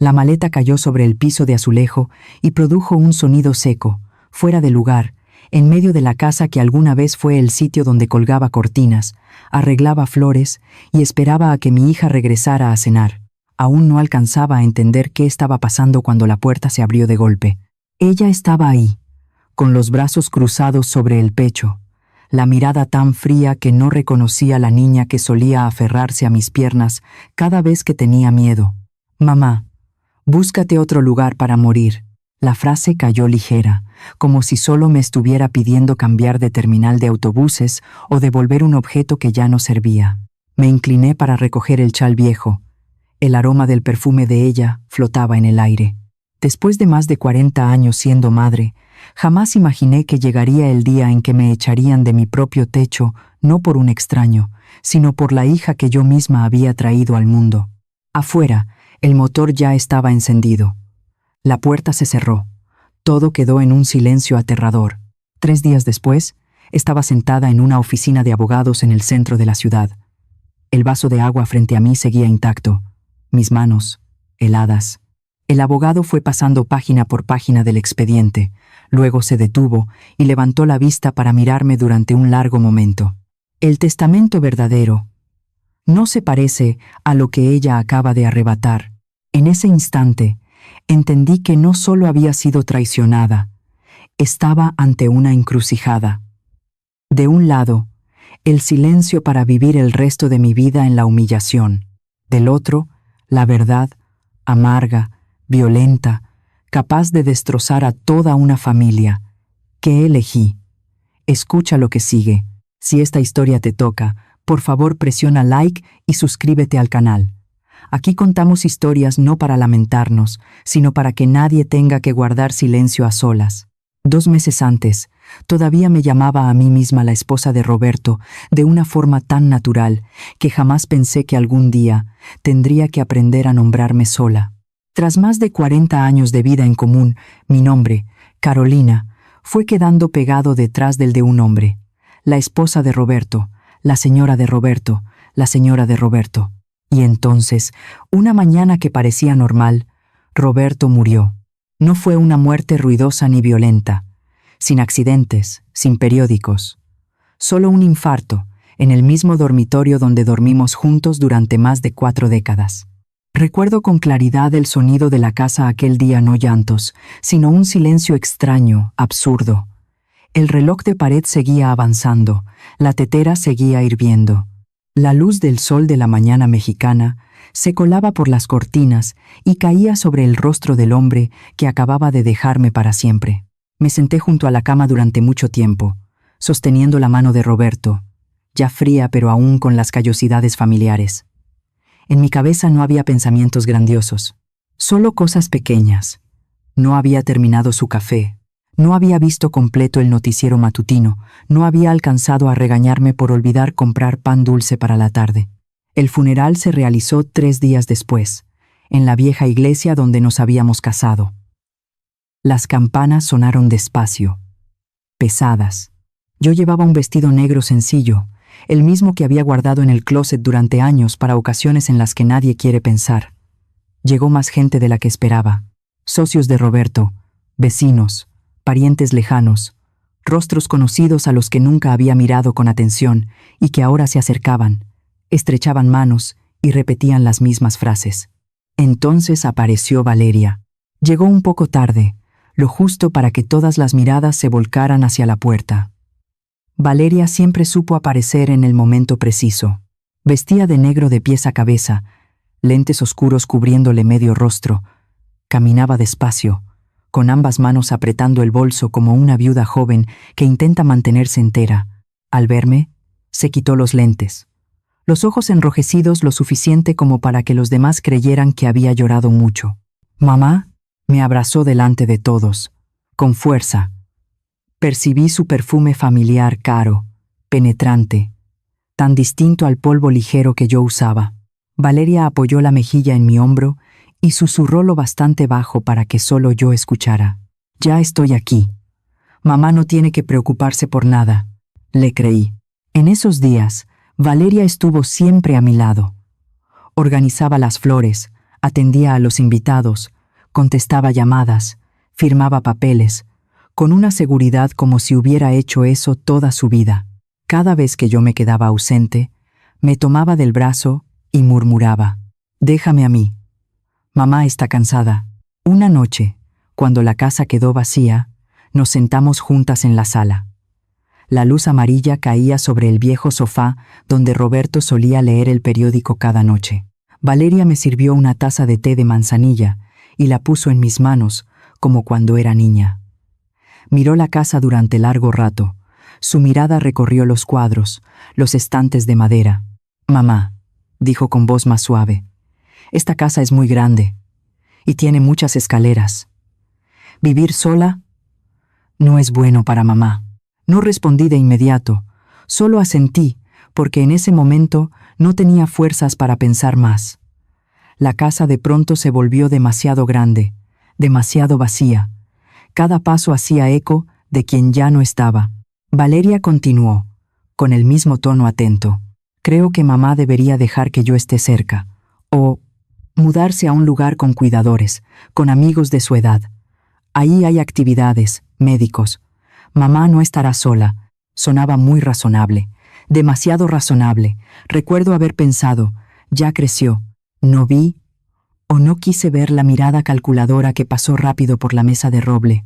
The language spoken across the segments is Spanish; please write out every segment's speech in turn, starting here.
La maleta cayó sobre el piso de azulejo y produjo un sonido seco, fuera de lugar, en medio de la casa que alguna vez fue el sitio donde colgaba cortinas, arreglaba flores y esperaba a que mi hija regresara a cenar. Aún no alcanzaba a entender qué estaba pasando cuando la puerta se abrió de golpe. Ella estaba ahí, con los brazos cruzados sobre el pecho, la mirada tan fría que no reconocía a la niña que solía aferrarse a mis piernas cada vez que tenía miedo. «Mamá, búscate otro lugar para morir». La frase cayó ligera, como si solo me estuviera pidiendo cambiar de terminal de autobuses o devolver un objeto que ya no servía. Me incliné para recoger el chal viejo. El aroma del perfume de ella flotaba en el aire. Después de más de 40 años siendo madre, jamás imaginé que llegaría el día en que me echarían de mi propio techo, no por un extraño, sino por la hija que yo misma había traído al mundo. Afuera, el motor ya estaba encendido. La puerta se cerró. Todo quedó en un silencio aterrador. 3 días después, estaba sentada en una oficina de abogados en el centro de la ciudad. El vaso de agua frente a mí seguía intacto, mis manos, heladas. El abogado fue pasando página por página del expediente, luego se detuvo y levantó la vista para mirarme durante un largo momento. El testamento verdadero no se parece a lo que ella acaba de arrebatar. En ese instante, entendí que no solo había sido traicionada, estaba ante una encrucijada. De un lado, el silencio para vivir el resto de mi vida en la humillación. Del otro, la verdad, amarga, violenta, capaz de destrozar a toda una familia. ¿Qué elegí? Escucha lo que sigue. Si esta historia te toca, por favor presiona like y suscríbete al canal. Aquí contamos historias no para lamentarnos, sino para que nadie tenga que guardar silencio a solas. 2 meses antes, todavía me llamaba a mí misma la esposa de Roberto de una forma tan natural que jamás pensé que algún día tendría que aprender a nombrarme sola. Tras más de 40 años de vida en común, mi nombre, Carolina, fue quedando pegado detrás del de un hombre. La esposa de Roberto, la señora de Roberto, la señora de Roberto. Y entonces, una mañana que parecía normal, Roberto murió. No fue una muerte ruidosa ni violenta, sin accidentes, sin periódicos. Solo un infarto, en el mismo dormitorio donde dormimos juntos durante más de 4 décadas. Recuerdo con claridad el sonido de la casa aquel día, no llantos, sino un silencio extraño, absurdo. El reloj de pared seguía avanzando, la tetera seguía hirviendo. La luz del sol de la mañana mexicana se colaba por las cortinas y caía sobre el rostro del hombre que acababa de dejarme para siempre. Me senté junto a la cama durante mucho tiempo, sosteniendo la mano de Roberto, ya fría pero aún con las callosidades familiares. En mi cabeza no había pensamientos grandiosos, solo cosas pequeñas. No había terminado su café. No había visto completo el noticiero matutino, no había alcanzado a regañarme por olvidar comprar pan dulce para la tarde. El funeral se realizó 3 días después, en la vieja iglesia donde nos habíamos casado. Las campanas sonaron despacio, pesadas. Yo llevaba un vestido negro sencillo, el mismo que había guardado en el closet durante años para ocasiones en las que nadie quiere pensar. Llegó más gente de la que esperaba. Socios de Roberto, vecinos, parientes lejanos, rostros conocidos a los que nunca había mirado con atención y que ahora se acercaban, estrechaban manos y repetían las mismas frases. Entonces apareció Valeria. Llegó un poco tarde, lo justo para que todas las miradas se volcaran hacia la puerta. Valeria siempre supo aparecer en el momento preciso. Vestía de negro de pies a cabeza, lentes oscuros cubriéndole medio rostro. Caminaba despacio, con ambas manos apretando el bolso como una viuda joven que intenta mantenerse entera. Al verme, se quitó los lentes, los ojos enrojecidos lo suficiente como para que los demás creyeran que había llorado mucho. «Mamá», me abrazó delante de todos, con fuerza. Percibí su perfume familiar caro, penetrante, tan distinto al polvo ligero que yo usaba. Valeria apoyó la mejilla en mi hombro y susurró lo bastante bajo para que solo yo escuchara. «Ya estoy aquí. Mamá no tiene que preocuparse por nada». Le creí. En esos días, Valeria estuvo siempre a mi lado. Organizaba las flores, Atendía a los invitados, contestaba llamadas, firmaba papeles, con una seguridad como si hubiera hecho eso toda su vida. Cada vez que yo me quedaba ausente, me tomaba del brazo y murmuraba: «Déjame a mí. Mamá está cansada». Una noche, cuando la casa quedó vacía, nos sentamos juntas en la sala. La luz amarilla caía sobre el viejo sofá donde Roberto solía leer el periódico cada noche. Valeria me sirvió una taza de té de manzanilla y la puso en mis manos, como cuando era niña. Miró la casa durante largo rato. Su mirada recorrió los cuadros, los estantes de madera. «Mamá», dijo con voz más suave, «esta casa es muy grande y tiene muchas escaleras. Vivir sola no es bueno para mamá». No respondí de inmediato, solo asentí, porque en ese momento no tenía fuerzas para pensar más. La casa de pronto se volvió demasiado grande, demasiado vacía. Cada paso hacía eco de quien ya no estaba. Valeria continuó, con el mismo tono atento: «Creo que mamá debería dejar que yo esté cerca, o mudarse a un lugar con cuidadores, con amigos de su edad. Ahí hay actividades, médicos. Mamá no estará sola». Sonaba muy razonable, demasiado razonable. Recuerdo haber pensado: ya creció. No vi o no quise ver la mirada calculadora que pasó rápido por la mesa de roble,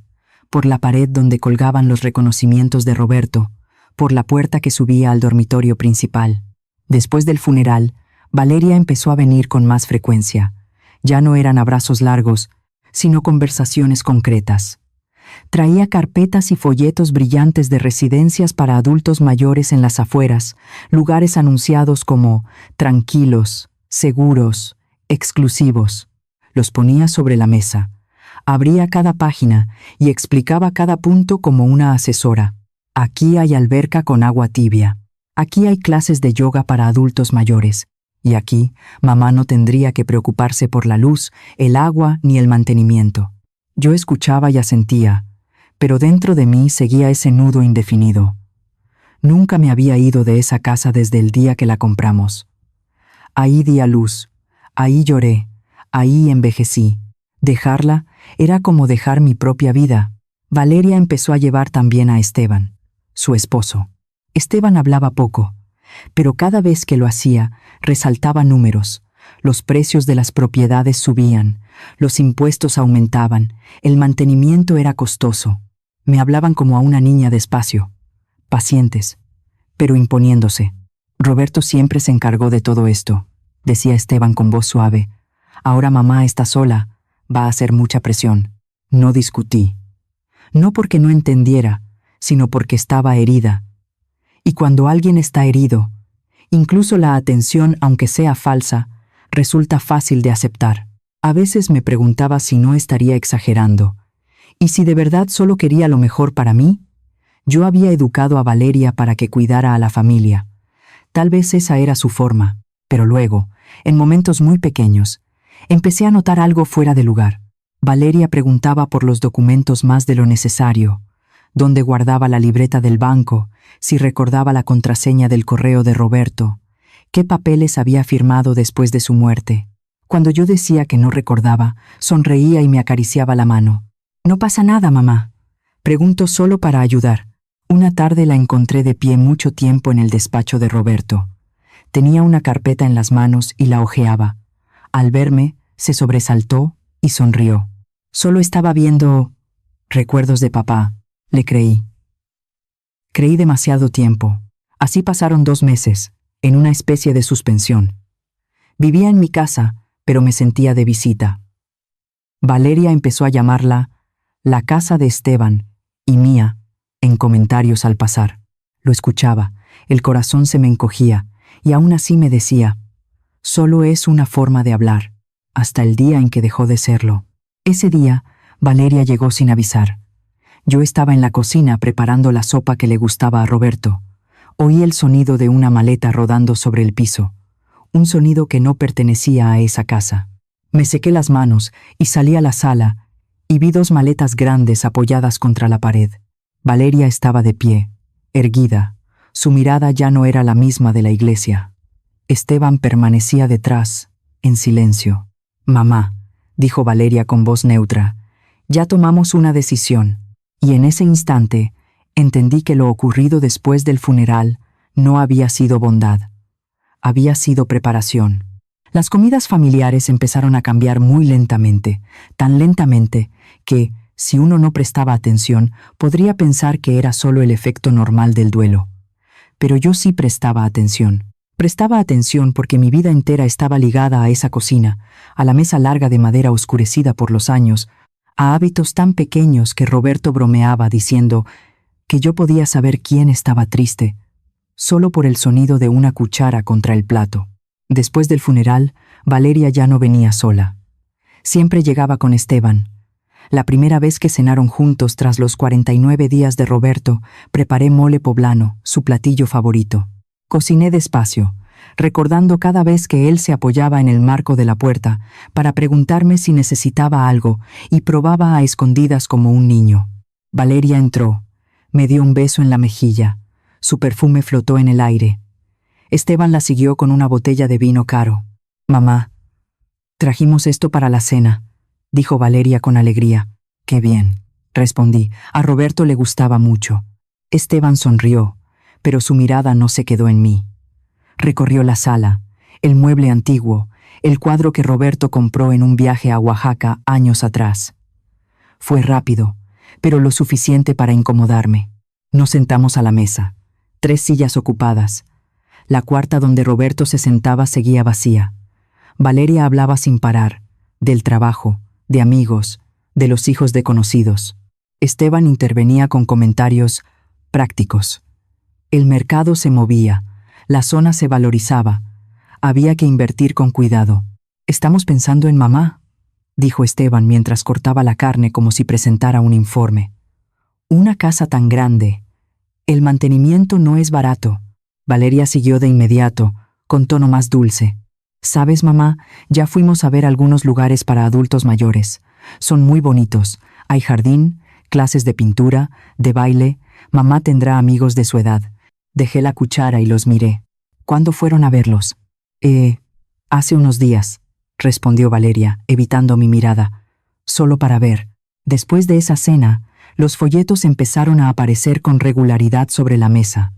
por la pared donde colgaban los reconocimientos de Roberto, por la puerta que subía al dormitorio principal. Después del funeral, Valeria empezó a venir con más frecuencia. Ya no eran abrazos largos, sino conversaciones concretas. Traía carpetas y folletos brillantes de residencias para adultos mayores en las afueras, lugares anunciados como tranquilos, seguros, exclusivos. Los ponía sobre la mesa, abría cada página y explicaba cada punto como una asesora. Aquí hay alberca con agua tibia. Aquí hay clases de yoga para adultos mayores. Y aquí, mamá no tendría que preocuparse por la luz, el agua ni el mantenimiento. Yo escuchaba y asentía, pero dentro de mí seguía ese nudo indefinido. Nunca me había ido de esa casa desde el día que la compramos. Ahí di a luz, ahí lloré, ahí envejecí. Dejarla era como dejar mi propia vida. Valeria empezó a llevar también a Esteban, su esposo. Esteban hablaba poco, pero cada vez que lo hacía, resaltaba números. Los precios de las propiedades subían, los impuestos aumentaban, el mantenimiento era costoso. Me hablaban como a una niña despacio, pacientes, pero imponiéndose. «Roberto siempre se encargó de todo esto», decía Esteban con voz suave. «Ahora mamá está sola, va a hacer mucha presión». No discutí. No porque no entendiera, sino porque estaba herida. Y cuando alguien está herido, incluso la atención, aunque sea falsa, resulta fácil de aceptar. A veces me preguntaba si no estaría exagerando, y si de verdad solo quería lo mejor para mí. Yo había educado a Valeria para que cuidara a la familia. Tal vez esa era su forma, pero luego, en momentos muy pequeños, empecé a notar algo fuera de lugar. Valeria preguntaba por los documentos más de lo necesario, dónde guardaba la libreta del banco, si recordaba la contraseña del correo de Roberto, qué papeles había firmado después de su muerte. Cuando yo decía que no recordaba, sonreía y me acariciaba la mano. «No pasa nada, mamá. Pregunto solo para ayudar». Una tarde la encontré de pie mucho tiempo en el despacho de Roberto. Tenía una carpeta en las manos y la hojeaba. Al verme, se sobresaltó y sonrió. «Solo estaba viendo recuerdos de papá», le creí. Creí demasiado tiempo. Así pasaron 2 meses, en una especie de suspensión. Vivía en mi casa, pero me sentía de visita. Valeria empezó a llamarla la casa de Esteban y mía en comentarios al pasar. Lo escuchaba, el corazón se me encogía, y aún así me decía: «Solo es una forma de hablar», hasta el día en que dejó de serlo. Ese día, Valeria llegó sin avisar. Yo estaba en la cocina preparando la sopa que le gustaba a Roberto. Oí el sonido de una maleta rodando sobre el piso, un sonido que no pertenecía a esa casa. Me sequé las manos y salí a la sala y vi 2 maletas grandes apoyadas contra la pared. Valeria estaba de pie, erguida. Su mirada ya no era la misma de la iglesia. Esteban permanecía detrás, en silencio. Mamá, dijo Valeria con voz neutra, ya tomamos una decisión. Y en ese instante entendí que lo ocurrido después del funeral no había sido bondad. Había sido preparación. Las comidas familiares empezaron a cambiar muy lentamente, tan lentamente que, si uno no prestaba atención, podría pensar que era solo el efecto normal del duelo. Pero yo sí prestaba atención. Prestaba atención porque mi vida entera estaba ligada a esa cocina, a la mesa larga de madera oscurecida por los años, a hábitos tan pequeños que Roberto bromeaba diciendo que yo podía saber quién estaba triste, solo por el sonido de una cuchara contra el plato. Después del funeral, Valeria ya no venía sola. Siempre llegaba con Esteban. La primera vez que cenaron juntos tras los 49 días de Roberto, preparé mole poblano, su platillo favorito. Cociné despacio, recordando cada vez que él se apoyaba en el marco de la puerta para preguntarme si necesitaba algo y probaba a escondidas como un niño. Valeria entró, me dio un beso en la mejilla, su perfume flotó en el aire. Esteban la siguió con una botella de vino caro. «Mamá, trajimos esto para la cena», dijo Valeria con alegría. «Qué bien», respondí. A Roberto le gustaba mucho. Esteban sonrió, pero su mirada no se quedó en mí. Recorrió la sala, el mueble antiguo, el cuadro que Roberto compró en un viaje a Oaxaca años atrás. Fue rápido, pero lo suficiente para incomodarme. Nos sentamos a la mesa, 3 sillas ocupadas. La cuarta donde Roberto se sentaba seguía vacía. Valeria hablaba sin parar, del trabajo, de amigos, de los hijos de conocidos. Esteban intervenía con comentarios prácticos. El mercado se movía, la zona se valorizaba. Había que invertir con cuidado. «Estamos pensando en mamá», dijo Esteban mientras cortaba la carne como si presentara un informe. «Una casa tan grande. El mantenimiento no es barato». Valeria siguió de inmediato, con tono más dulce. «Sabes, mamá, ya fuimos a ver algunos lugares para adultos mayores. Son muy bonitos. Hay jardín, clases de pintura, de baile. Mamá tendrá amigos de su edad». Dejé la cuchara y los miré. «¿Cuándo fueron a verlos?» Hace unos días», respondió Valeria, evitando mi mirada. «Solo para ver». Después de esa cena, los folletos empezaron a aparecer con regularidad sobre la mesa.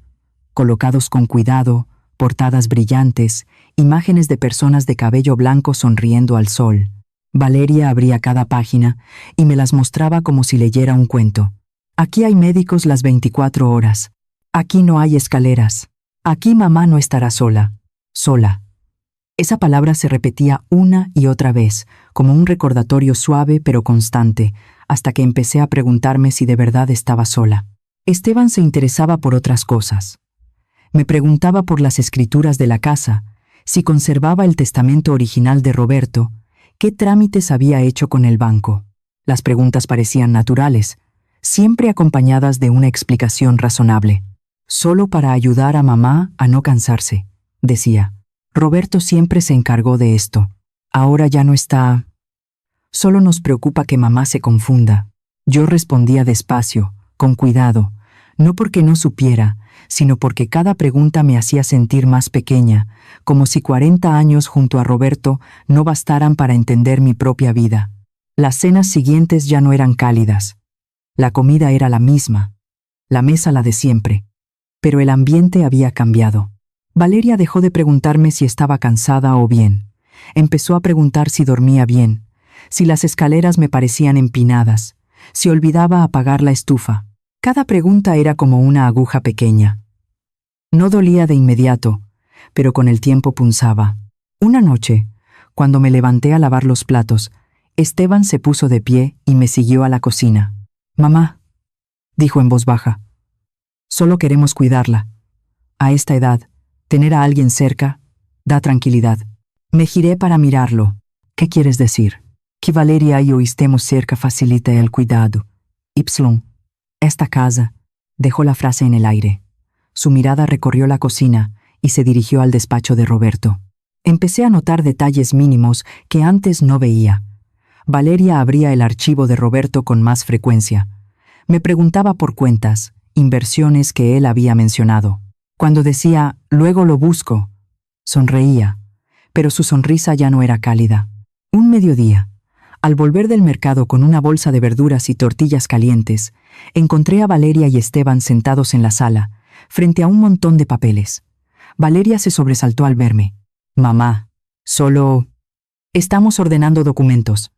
Colocados con cuidado, portadas brillantes, imágenes de personas de cabello blanco sonriendo al sol. Valeria abría cada página y me las mostraba como si leyera un cuento. «Aquí hay médicos las 24 horas. Aquí no hay escaleras. Aquí mamá no estará sola. Sola». Esa palabra se repetía una y otra vez, como un recordatorio suave pero constante, hasta que empecé a preguntarme si de verdad estaba sola. Esteban se interesaba por otras cosas. Me preguntaba por las escrituras de la casa, si conservaba el testamento original de Roberto, qué trámites había hecho con el banco. Las preguntas parecían naturales, siempre acompañadas de una explicación razonable. «Solo para ayudar a mamá a no cansarse», decía. «Roberto siempre se encargó de esto. Ahora ya no está. Solo nos preocupa que mamá se confunda». Yo respondía despacio, con cuidado, no porque no supiera, sino porque cada pregunta me hacía sentir más pequeña, como si 40 años junto a Roberto no bastaran para entender mi propia vida. Las cenas siguientes ya no eran cálidas. La comida era la misma, la mesa la de siempre, pero el ambiente había cambiado. Valeria dejó de preguntarme si estaba cansada o bien. Empezó a preguntar si dormía bien, si las escaleras me parecían empinadas, si olvidaba apagar la estufa. Cada pregunta era como una aguja pequeña. No dolía de inmediato, pero con el tiempo punzaba. Una noche, cuando me levanté a lavar los platos, Esteban se puso de pie y me siguió a la cocina. «Mamá», dijo en voz baja, «solo queremos cuidarla. A esta edad, tener a alguien cerca da tranquilidad». Me giré para mirarlo. «¿Qué quieres decir?» «Que Valeria y yo estemos cerca facilita el cuidado. Esta casa», dejó la frase en el aire. Su mirada recorrió la cocina y se dirigió al despacho de Roberto. Empecé a notar detalles mínimos que antes no veía. Valeria abría el archivo de Roberto con más frecuencia. Me preguntaba por cuentas, inversiones que él había mencionado. Cuando decía, «luego lo busco», sonreía, pero su sonrisa ya no era cálida. Un mediodía, al volver del mercado con una bolsa de verduras y tortillas calientes, encontré a Valeria y Esteban sentados en la sala, frente a un montón de papeles. Valeria se sobresaltó al verme. «Mamá, solo... Estamos ordenando documentos»,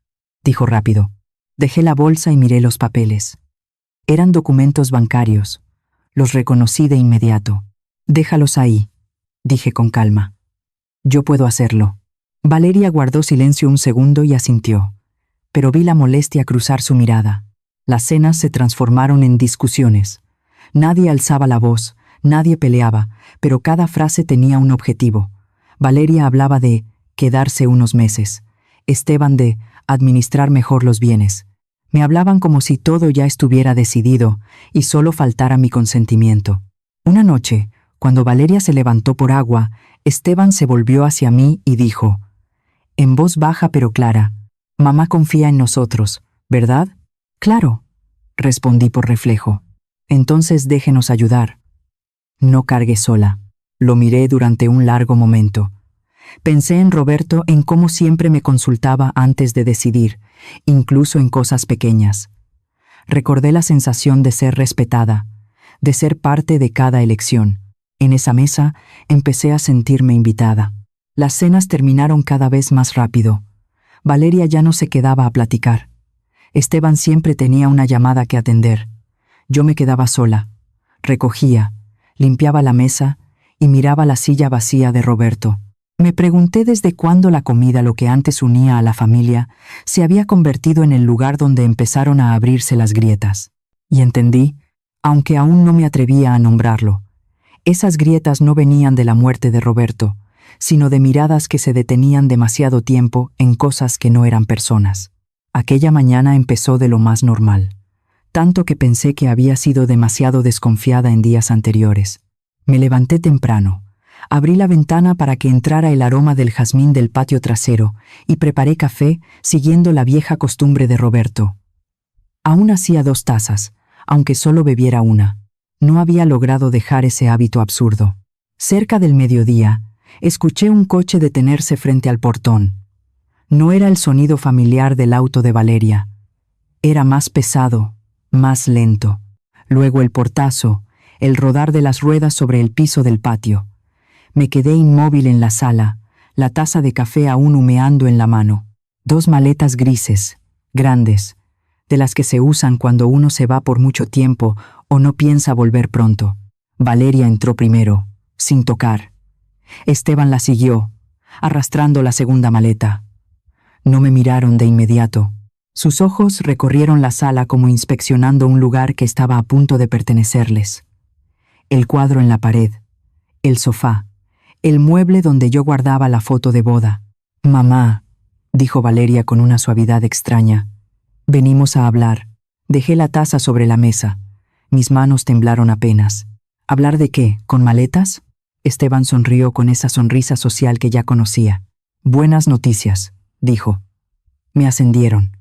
dijo rápido. Dejé la bolsa y miré los papeles. Eran documentos bancarios. Los reconocí de inmediato. «Déjalos ahí», dije con calma. «Yo puedo hacerlo». Valeria guardó silencio un segundo y asintió, pero vi la molestia cruzar su mirada. Las cenas se transformaron en discusiones. Nadie alzaba la voz, nadie peleaba, pero cada frase tenía un objetivo. Valeria hablaba de quedarse unos meses, Esteban de administrar mejor los bienes. Me hablaban como si todo ya estuviera decidido y solo faltara mi consentimiento. Una noche, cuando Valeria se levantó por agua, Esteban se volvió hacia mí y dijo, en voz baja pero clara, «Mamá confía en nosotros, ¿verdad?» «Claro», respondí por reflejo. «Entonces déjenos ayudar». No cargué sola. Lo miré durante un largo momento. Pensé en Roberto, en cómo siempre me consultaba antes de decidir, incluso en cosas pequeñas. Recordé la sensación de ser respetada, de ser parte de cada elección. En esa mesa empecé a sentirme invitada. Las cenas terminaron cada vez más rápido. Valeria ya no se quedaba a platicar. Esteban siempre tenía una llamada que atender. Yo me quedaba sola. Recogía, limpiaba la mesa y miraba la silla vacía de Roberto. Me pregunté desde cuándo la comida, lo que antes unía a la familia, se había convertido en el lugar donde empezaron a abrirse las grietas. Y entendí, aunque aún no me atrevía a nombrarlo. Esas grietas no venían de la muerte de Roberto, sino de miradas que se detenían demasiado tiempo en cosas que no eran personas. Aquella mañana empezó de lo más normal, tanto que pensé que había sido demasiado desconfiada en días anteriores. Me levanté temprano, abrí la ventana para que entrara el aroma del jazmín del patio trasero y preparé café siguiendo la vieja costumbre de Roberto. Aún hacía 2 tazas, aunque solo bebiera una. No había logrado dejar ese hábito absurdo. Cerca del mediodía, escuché un coche detenerse frente al portón. No era el sonido familiar del auto de Valeria. Era más pesado, más lento. Luego el portazo, el rodar de las ruedas sobre el piso del patio. Me quedé inmóvil en la sala, la taza de café aún humeando en la mano. 2 maletas grises, grandes, de las que se usan cuando uno se va por mucho tiempo o no piensa volver pronto. Valeria entró primero, sin tocar. Esteban la siguió, arrastrando la segunda maleta. No me miraron de inmediato. Sus ojos recorrieron la sala como inspeccionando un lugar que estaba a punto de pertenecerles. El cuadro en la pared, el sofá, el mueble donde yo guardaba la foto de boda. «Mamá», dijo Valeria con una suavidad extraña, «venimos a hablar». Dejé la taza sobre la mesa. Mis manos temblaron apenas. ¿Hablar de qué? ¿Con maletas? Esteban sonrió con esa sonrisa social que ya conocía. «Buenas noticias», dijo. «Me ascendieron.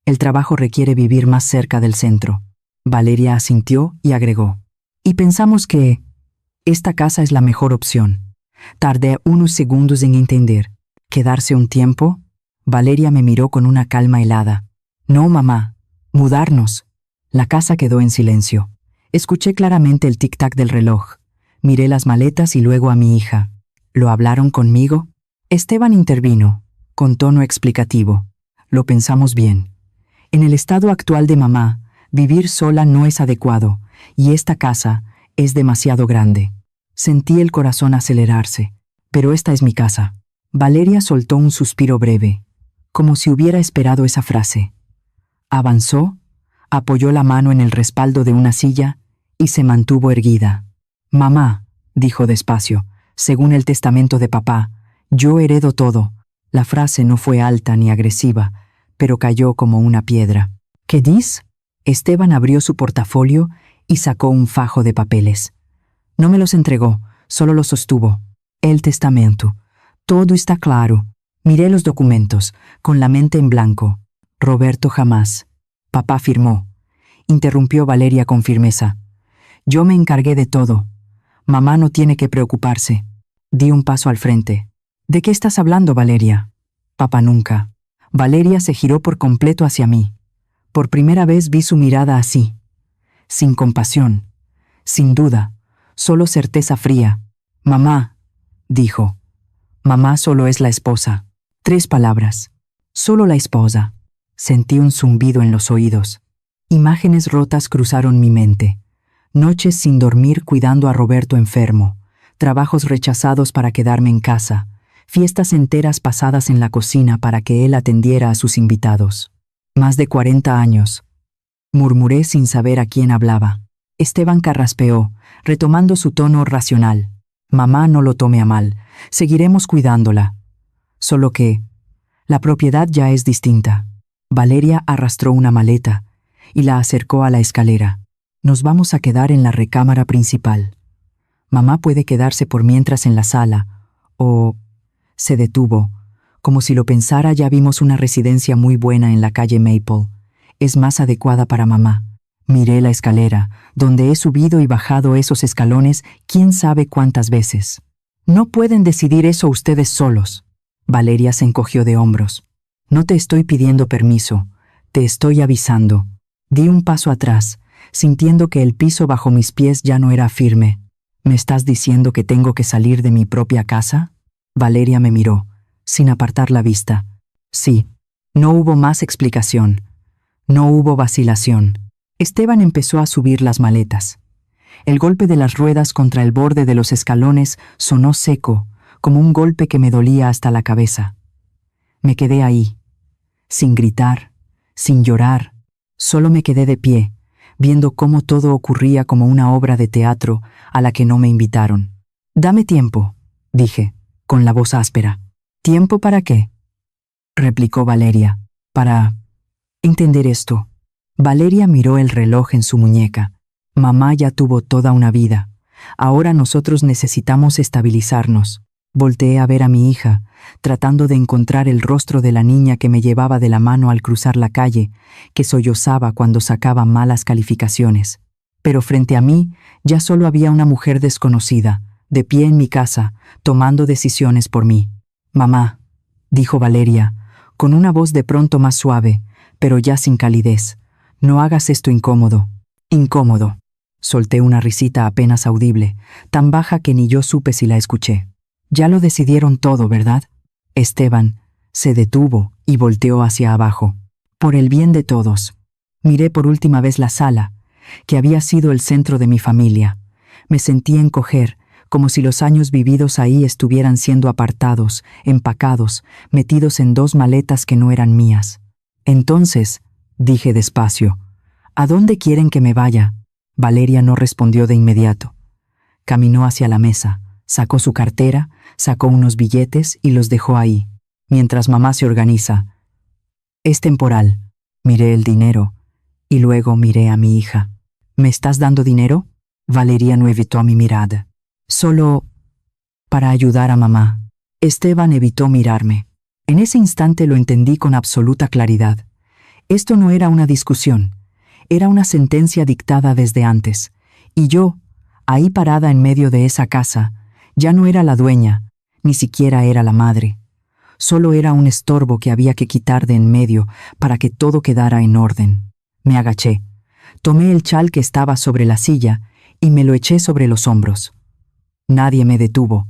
El trabajo requiere vivir más cerca del centro». Valeria asintió y agregó. «Y pensamos que esta casa es la mejor opción». Tardé unos segundos en entender. ¿Quedarse un tiempo? Valeria me miró con una calma helada. «No, mamá. Mudarnos». La casa quedó en silencio. Escuché claramente el tic-tac del reloj. Miré las maletas y luego a mi hija. ¿Lo hablaron conmigo? Esteban intervino, con tono explicativo. «Lo pensamos bien. En el estado actual de mamá, vivir sola no es adecuado, y esta casa es demasiado grande». Sentí el corazón acelerarse. «Pero esta es mi casa». Valeria soltó un suspiro breve, como si hubiera esperado esa frase. Avanzó, apoyó la mano en el respaldo de una silla y se mantuvo erguida. «Mamá», dijo despacio, «según el testamento de papá, yo heredo todo». La frase no fue alta ni agresiva, pero cayó como una piedra. «¿Qué dices?» Esteban abrió su portafolio y sacó un fajo de papeles. No me los entregó, solo los sostuvo. «El testamento. Todo está claro». Miré los documentos, con la mente en blanco. «Roberto jamás». «Papá firmó», interrumpió Valeria con firmeza. «Yo me encargué de todo. Mamá no tiene que preocuparse». Di un paso al frente. «¿De qué estás hablando, Valeria?» «Papá nunca». Valeria se giró por completo hacia mí. Por primera vez vi su mirada así, sin compasión, sin duda, solo certeza fría. Mamá, dijo. Mamá solo es la esposa. 3 palabras. Solo la esposa. Sentí un zumbido en los oídos. Imágenes rotas cruzaron mi mente. Noches sin dormir cuidando a Roberto enfermo, trabajos rechazados para quedarme en casa, fiestas enteras pasadas en la cocina para que él atendiera a sus invitados. Más de 40 años. Murmuré sin saber a quién hablaba. Esteban carraspeó, retomando su tono racional. Mamá, no lo tome a mal, seguiremos cuidándola. Solo que la propiedad ya es distinta. Valeria arrastró una maleta y la acercó a la escalera. Nos vamos a quedar en la recámara principal. Mamá puede quedarse por mientras en la sala, o... Se detuvo. Como si lo pensara, ya vimos una residencia muy buena en la calle Maple. Es más adecuada para mamá. Miré la escalera, donde he subido y bajado esos escalones quién sabe cuántas veces. No pueden decidir eso ustedes solos. Valeria se encogió de hombros. No te estoy pidiendo permiso, te estoy avisando. Di un paso atrás, sintiendo que el piso bajo mis pies ya no era firme. ¿Me estás diciendo que tengo que salir de mi propia casa? Valeria me miró, sin apartar la vista. Sí. No hubo más explicación. No hubo vacilación. Esteban empezó a subir las maletas. El golpe de las ruedas contra el borde de los escalones sonó seco, como un golpe que me dolía hasta la cabeza. Me quedé ahí, sin gritar, sin llorar, solo me quedé de pie, viendo cómo todo ocurría como una obra de teatro a la que no me invitaron. Dame tiempo, dije, con la voz áspera. ¿Tiempo para qué?, replicó Valeria. Para entender esto. Valeria miró el reloj en su muñeca. Mamá ya tuvo toda una vida. Ahora nosotros necesitamos estabilizarnos. Volteé a ver a mi hija, tratando de encontrar el rostro de la niña que me llevaba de la mano al cruzar la calle, que sollozaba cuando sacaba malas calificaciones. Pero frente a mí ya solo había una mujer desconocida, de pie en mi casa, tomando decisiones por mí. Mamá, dijo Valeria, con una voz de pronto más suave, pero ya sin calidez. No hagas esto incómodo. Incómodo. Solté una risita apenas audible, tan baja que ni yo supe si la escuché. Ya lo decidieron todo, ¿verdad? Esteban se detuvo y volteó hacia abajo. Por el bien de todos. Miré por última vez la sala, que había sido el centro de mi familia. Me sentí encoger, como si los años vividos ahí estuvieran siendo apartados, empacados, metidos en 2 maletas que no eran mías. Entonces, dije despacio, ¿a dónde quieren que me vaya? Valeria no respondió de inmediato. Caminó hacia la mesa, sacó su cartera, sacó unos billetes y los dejó ahí, mientras mamá se organiza. Es temporal. Miré el dinero y luego miré a mi hija. ¿Me estás dando dinero? Valeria no evitó mi mirada. Solo para ayudar a mamá. Esteban evitó mirarme. En ese instante lo entendí con absoluta claridad. Esto no era una discusión, era una sentencia dictada desde antes, y yo, ahí parada en medio de esa casa, ya no era la dueña, ni siquiera era la madre. Solo era un estorbo que había que quitar de en medio para que todo quedara en orden. Me agaché, tomé el chal que estaba sobre la silla y me lo eché sobre los hombros. Nadie me detuvo,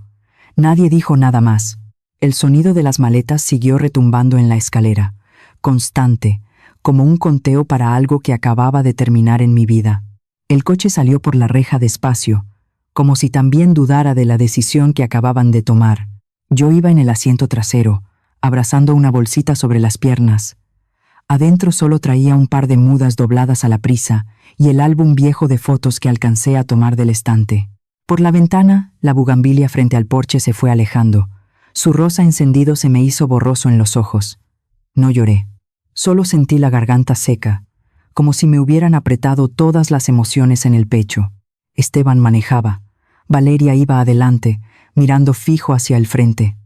nadie dijo nada más. El sonido de las maletas siguió retumbando en la escalera, constante, como un conteo para algo que acababa de terminar en mi vida. El coche salió por la reja despacio, como si también dudara de la decisión que acababan de tomar. Yo iba en el asiento trasero, abrazando una bolsita sobre las piernas. Adentro solo traía un par de mudas dobladas a la prisa y el álbum viejo de fotos que alcancé a tomar del estante. Por la ventana, la bugambilia frente al porche se fue alejando. Su rosa encendido se me hizo borroso en los ojos. No lloré. Solo sentí la garganta seca, como si me hubieran apretado todas las emociones en el pecho. Esteban manejaba. Valeria iba adelante, mirando fijo hacia el frente.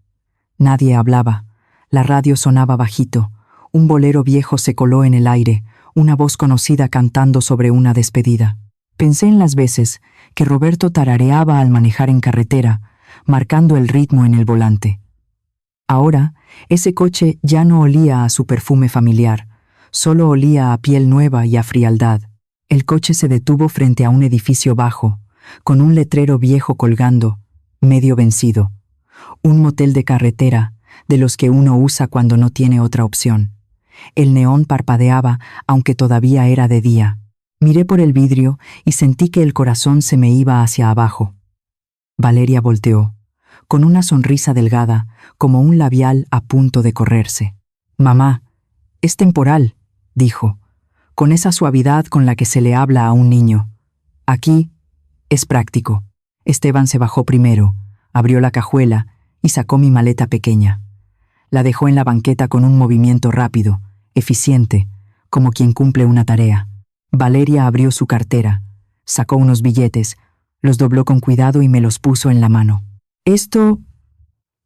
Nadie hablaba. La radio sonaba bajito. Un bolero viejo se coló en el aire, una voz conocida cantando sobre una despedida. Pensé en las veces que Roberto tarareaba al manejar en carretera, marcando el ritmo en el volante. Ahora, ese coche ya no olía a su perfume familiar, solo olía a piel nueva y a frialdad. El coche se detuvo frente a un edificio bajo, con un letrero viejo colgando, medio vencido. Un motel de carretera, de los que uno usa cuando no tiene otra opción. El neón parpadeaba, aunque todavía era de día. Miré por el vidrio y sentí que el corazón se me iba hacia abajo. Valeria volteó, con una sonrisa delgada, como un labial a punto de correrse. «Mamá, es temporal», dijo, con esa suavidad con la que se le habla a un niño. «Aquí es práctico». Esteban se bajó primero, abrió la cajuela y sacó mi maleta pequeña. La dejó en la banqueta con un movimiento rápido, eficiente, como quien cumple una tarea. Valeria abrió su cartera, sacó unos billetes, los dobló con cuidado y me los puso en la mano. «Esto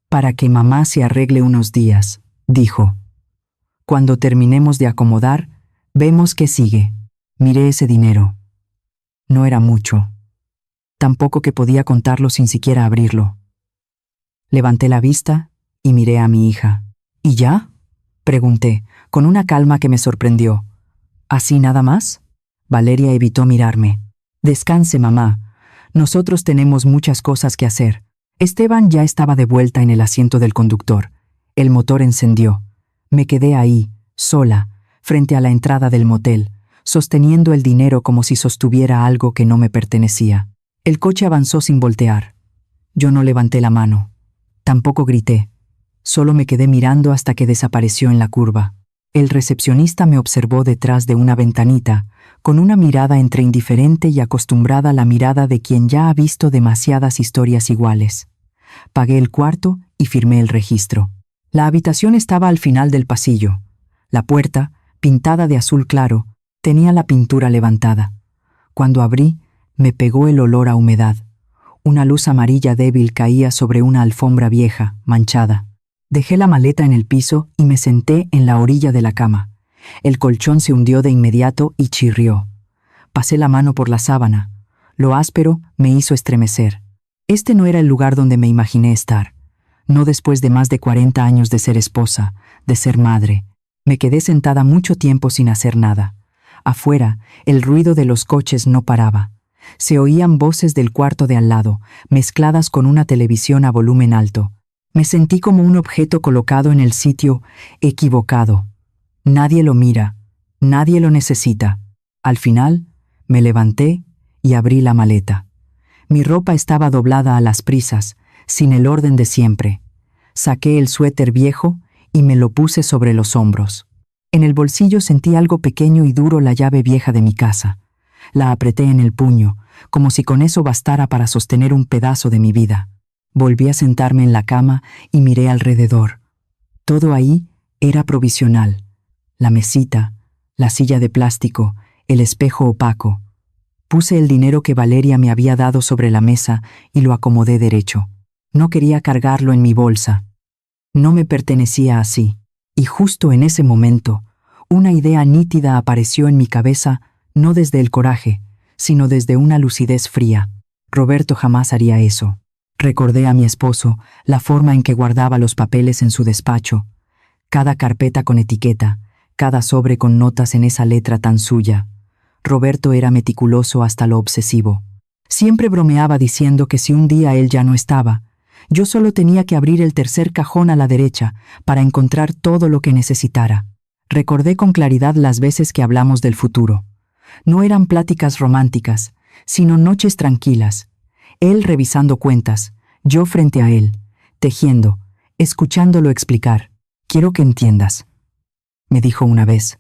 para que mamá se arregle unos días», dijo. «Cuando terminemos de acomodar, vemos qué sigue». Miré ese dinero. No era mucho. Tampoco que podía contarlo sin siquiera abrirlo. Levanté la vista y miré a mi hija. «¿Y ya?», pregunté, con una calma que me sorprendió. «¿Así nada más?». Valeria evitó mirarme. «Descanse, mamá. Nosotros tenemos muchas cosas que hacer». Esteban ya estaba de vuelta en el asiento del conductor. El motor encendió. Me quedé ahí, sola, frente a la entrada del motel, sosteniendo el dinero como si sostuviera algo que no me pertenecía. El coche avanzó sin voltear. Yo no levanté la mano. Tampoco grité. Solo me quedé mirando hasta que desapareció en la curva. El recepcionista me observó detrás de una ventanita, con una mirada entre indiferente y acostumbrada a la mirada de quien ya ha visto demasiadas historias iguales. Pagué el cuarto y firmé el registro. La habitación estaba al final del pasillo. La puerta, pintada de azul claro, tenía la pintura levantada. Cuando abrí, me pegó el olor a humedad. Una luz amarilla débil caía sobre una alfombra vieja, manchada. Dejé la maleta en el piso y me senté en la orilla de la cama. El colchón se hundió de inmediato y chirrió. Pasé la mano por la sábana. Lo áspero me hizo estremecer. Este no era el lugar donde me imaginé estar. No después de más de 40 años de ser esposa, de ser madre. Me quedé sentada mucho tiempo sin hacer nada. Afuera, el ruido de los coches no paraba. Se oían voces del cuarto de al lado, mezcladas con una televisión a volumen alto. Me sentí como un objeto colocado en el sitio equivocado. Nadie lo mira, nadie lo necesita. Al final, me levanté y abrí la maleta. Mi ropa estaba doblada a las prisas, sin el orden de siempre. Saqué el suéter viejo y me lo puse sobre los hombros. En el bolsillo sentí algo pequeño y duro, la llave vieja de mi casa. La apreté en el puño, como si con eso bastara para sostener un pedazo de mi vida. Volví a sentarme en la cama y miré alrededor. Todo ahí era provisional. La mesita, la silla de plástico, el espejo opaco. Puse el dinero que Valeria me había dado sobre la mesa y lo acomodé derecho. No quería cargarlo en mi bolsa. No me pertenecía así. Y justo en ese momento, una idea nítida apareció en mi cabeza, no desde el coraje, sino desde una lucidez fría. Roberto jamás haría eso. Recordé a mi esposo, la forma en que guardaba los papeles en su despacho, cada carpeta con etiqueta, cada sobre con notas en esa letra tan suya. Roberto era meticuloso hasta lo obsesivo. Siempre bromeaba diciendo que si un día él ya no estaba, yo solo tenía que abrir el tercer cajón a la derecha para encontrar todo lo que necesitara. Recordé con claridad las veces que hablamos del futuro. No eran pláticas románticas, sino noches tranquilas. Él revisando cuentas, yo frente a él, tejiendo, escuchándolo explicar. «Quiero que entiendas», me dijo una vez.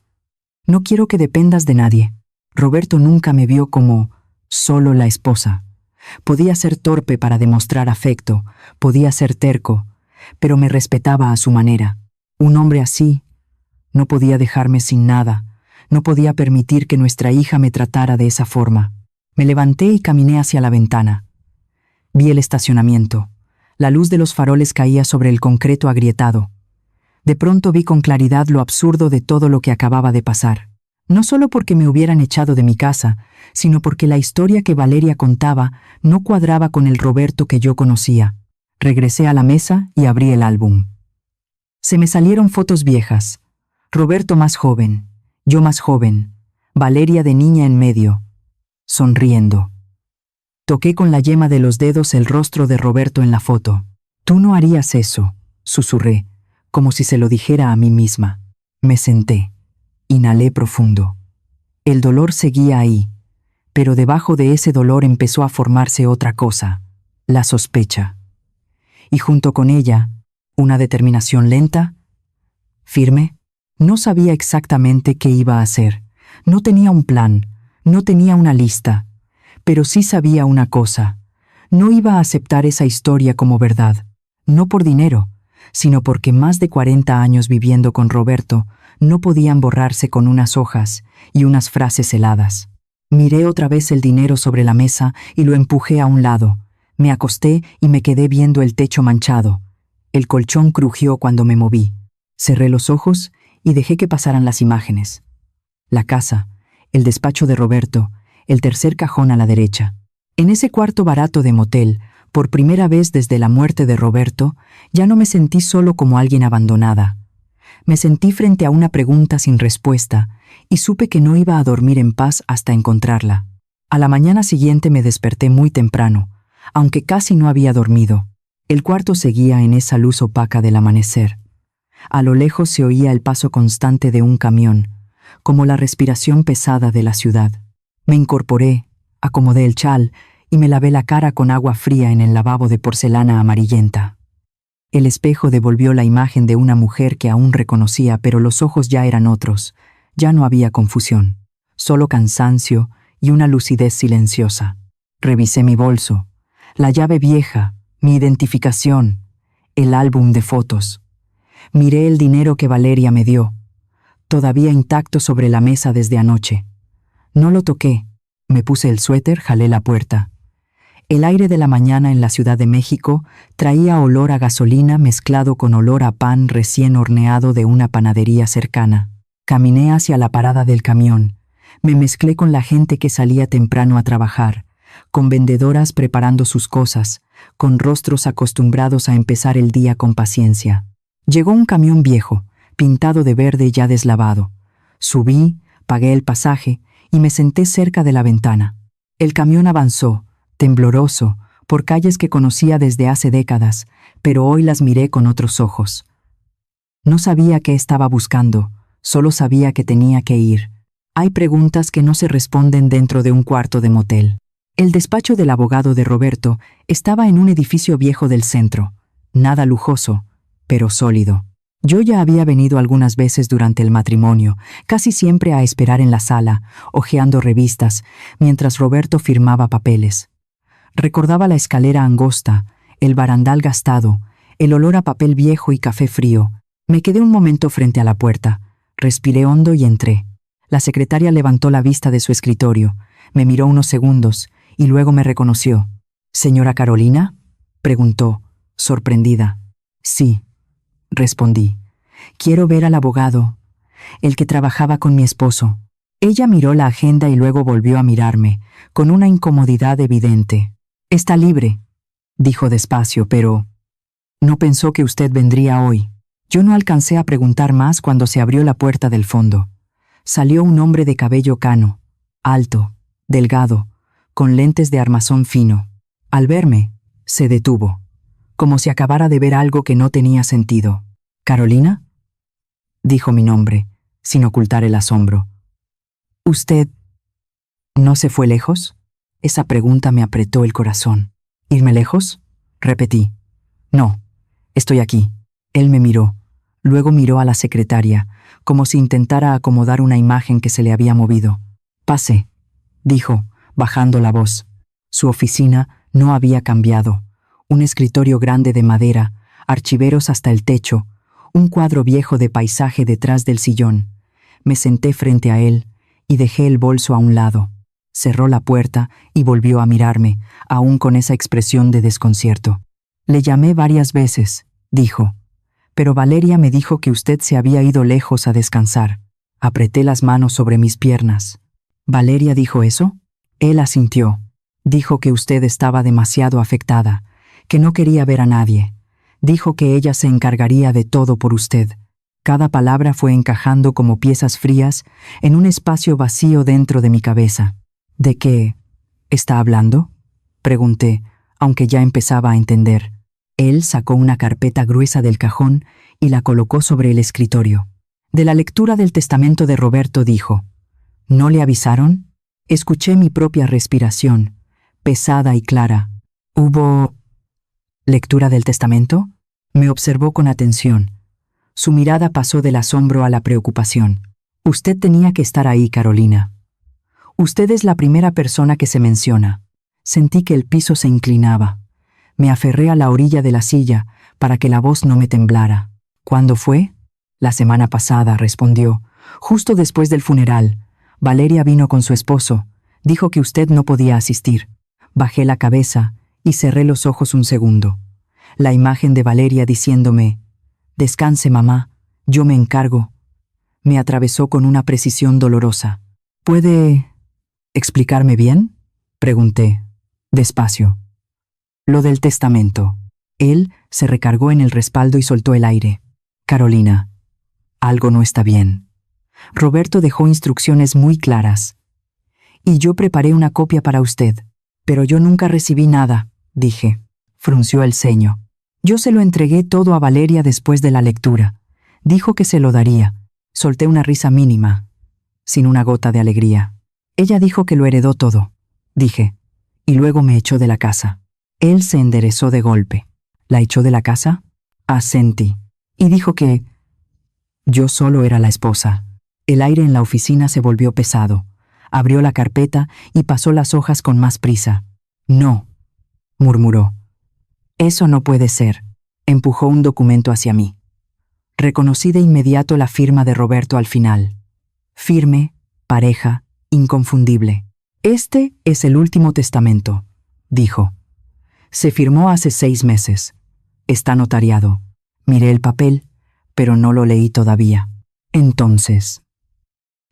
«No quiero que dependas de nadie». Roberto nunca me vio como solo la esposa. Podía ser torpe para demostrar afecto, podía ser terco, pero me respetaba a su manera. Un hombre así no podía dejarme sin nada, no podía permitir que nuestra hija me tratara de esa forma. Me levanté y caminé hacia la ventana. Vi el estacionamiento. La luz de los faroles caía sobre el concreto agrietado. De pronto vi con claridad lo absurdo de todo lo que acababa de pasar. No solo porque me hubieran echado de mi casa, sino porque la historia que Valeria contaba no cuadraba con el Roberto que yo conocía. Regresé a la mesa y abrí el álbum. Se me salieron fotos viejas. Roberto más joven, yo más joven, Valeria de niña en medio, sonriendo. Toqué con la yema de los dedos el rostro de Roberto en la foto. Tú no harías eso, susurré, como si se lo dijera a mí misma. Me senté. Inhalé profundo. El dolor seguía ahí, pero debajo de ese dolor empezó a formarse otra cosa, la sospecha. Y junto con ella, una determinación lenta, firme. No sabía exactamente qué iba a hacer. No tenía un plan, no tenía una lista, pero sí sabía una cosa. No iba a aceptar esa historia como verdad, no por dinero, sino porque más de 40 años viviendo con Roberto no podían borrarse con unas hojas y unas frases heladas. Miré otra vez el dinero sobre la mesa y lo empujé a un lado. Me acosté y me quedé viendo el techo manchado. El colchón crujió cuando me moví. Cerré los ojos y dejé que pasaran las imágenes. La casa, el despacho de Roberto, el tercer cajón a la derecha. En ese cuarto barato de motel, por primera vez desde la muerte de Roberto, ya no me sentí solo como alguien abandonada. Me sentí frente a una pregunta sin respuesta y supe que no iba a dormir en paz hasta encontrarla. A la mañana siguiente me desperté muy temprano, aunque casi no había dormido. El cuarto seguía en esa luz opaca del amanecer. A lo lejos se oía el paso constante de un camión, como la respiración pesada de la ciudad. Me incorporé, acomodé el chal y me lavé la cara con agua fría en el lavabo de porcelana amarillenta. El espejo devolvió la imagen de una mujer que aún reconocía, pero los ojos ya eran otros. Ya no había confusión, solo cansancio y una lucidez silenciosa. Revisé mi bolso, la llave vieja, mi identificación, el álbum de fotos. Miré el dinero que Valeria me dio, todavía intacto sobre la mesa desde anoche. No lo toqué. Me puse el suéter, jalé la puerta. El aire de la mañana en la Ciudad de México traía olor a gasolina mezclado con olor a pan recién horneado de una panadería cercana. Caminé hacia la parada del camión. Me mezclé con la gente que salía temprano a trabajar, con vendedoras preparando sus cosas, con rostros acostumbrados a empezar el día con paciencia. Llegó un camión viejo, pintado de verde ya deslavado. Subí, pagué el pasaje y me senté cerca de la ventana. El camión avanzó, tembloroso, por calles que conocía desde hace décadas, pero hoy las miré con otros ojos. No sabía qué estaba buscando, solo sabía que tenía que ir. Hay preguntas que no se responden dentro de un cuarto de motel. El despacho del abogado de Roberto estaba en un edificio viejo del centro, nada lujoso, pero sólido. Yo ya había venido algunas veces durante el matrimonio, casi siempre a esperar en la sala, hojeando revistas, mientras Roberto firmaba papeles. Recordaba la escalera angosta, el barandal gastado, el olor a papel viejo y café frío. Me quedé un momento frente a la puerta, respiré hondo y entré. La secretaria levantó la vista de su escritorio, me miró unos segundos y luego me reconoció. «¿Señora Carolina?», preguntó, sorprendida. «Sí», respondí. «Quiero ver al abogado, el que trabajaba con mi esposo». Ella miró la agenda y luego volvió a mirarme, con una incomodidad evidente. «Está libre», dijo despacio, «pero no pensó que usted vendría hoy». Yo no alcancé a preguntar más cuando se abrió la puerta del fondo. Salió un hombre de cabello cano, alto, delgado, con lentes de armazón fino. Al verme, se detuvo, como si acabara de ver algo que no tenía sentido. «¿Carolina?», dijo mi nombre, sin ocultar el asombro. «¿Usted no se fue lejos?». Esa pregunta me apretó el corazón. «¿Irme lejos?», repetí. «No, estoy aquí». Él me miró, luego miró a la secretaria, como si intentara acomodar una imagen que se le había movido. «Pase», dijo, bajando la voz. Su oficina no había cambiado. Un escritorio grande de madera, archiveros hasta el techo, un cuadro viejo de paisaje detrás del sillón. Me senté frente a él y dejé el bolso a un lado. Cerró la puerta y volvió a mirarme, aún con esa expresión de desconcierto. «Le llamé varias veces», dijo. «Pero Valeria me dijo que usted se había ido lejos a descansar». Apreté las manos sobre mis piernas. «¿Valeria dijo eso?». Él asintió. «Dijo que usted estaba demasiado afectada, que no quería ver a nadie, Dijo que ella se encargaría de todo por usted. Cada palabra fue encajando como piezas frías en un espacio vacío dentro de mi cabeza. ¿De qué está hablando?, pregunté, aunque ya empezaba a entender. Él sacó una carpeta gruesa del cajón y la colocó sobre el escritorio. De la lectura del testamento de Roberto dijo: ¿No le avisaron? Escuché mi propia respiración, pesada y clara. ¿Hubo lectura del testamento? Me observó con atención. Su mirada pasó del asombro a la preocupación. Usted tenía que estar ahí, Carolina. Usted es la primera persona que se menciona. Sentí que el piso se inclinaba. Me aferré a la orilla de la silla para que la voz no me temblara. ¿Cuándo fue? La semana pasada, respondió. Justo después del funeral. Valeria vino con su esposo. Dijo que usted no podía asistir. Bajé la cabeza y cerré los ojos un segundo. La imagen de Valeria diciéndome: «Descanse, mamá, yo me encargo», me atravesó con una precisión dolorosa. «¿Puede explicarme bien?», pregunté, despacio. «Lo del testamento». Él se recargó en el respaldo y soltó el aire. «Carolina, algo no está bien. Roberto dejó instrucciones muy claras. Y yo preparé una copia para usted. Pero yo nunca recibí nada», dije. Frunció el ceño. «Yo se lo entregué todo a Valeria después de la lectura. Dijo que se lo daría». Solté una risa mínima, sin una gota de alegría. «Ella dijo que lo heredó todo», dije, y luego me echó de la casa. Él se enderezó de golpe. «¿La echó de la casa?», asentí. Y dijo que yo solo era la esposa. El aire en la oficina se volvió pesado. Abrió la carpeta y pasó las hojas con más prisa. «No», murmuró. «Eso no puede ser». Empujó un documento hacia mí. Reconocí de inmediato la firma de Roberto al final. Firme, pareja, inconfundible. «Este es el último testamento», dijo. «Se firmó hace 6 meses. Está notariado». Miré el papel, pero no lo leí todavía. Entonces,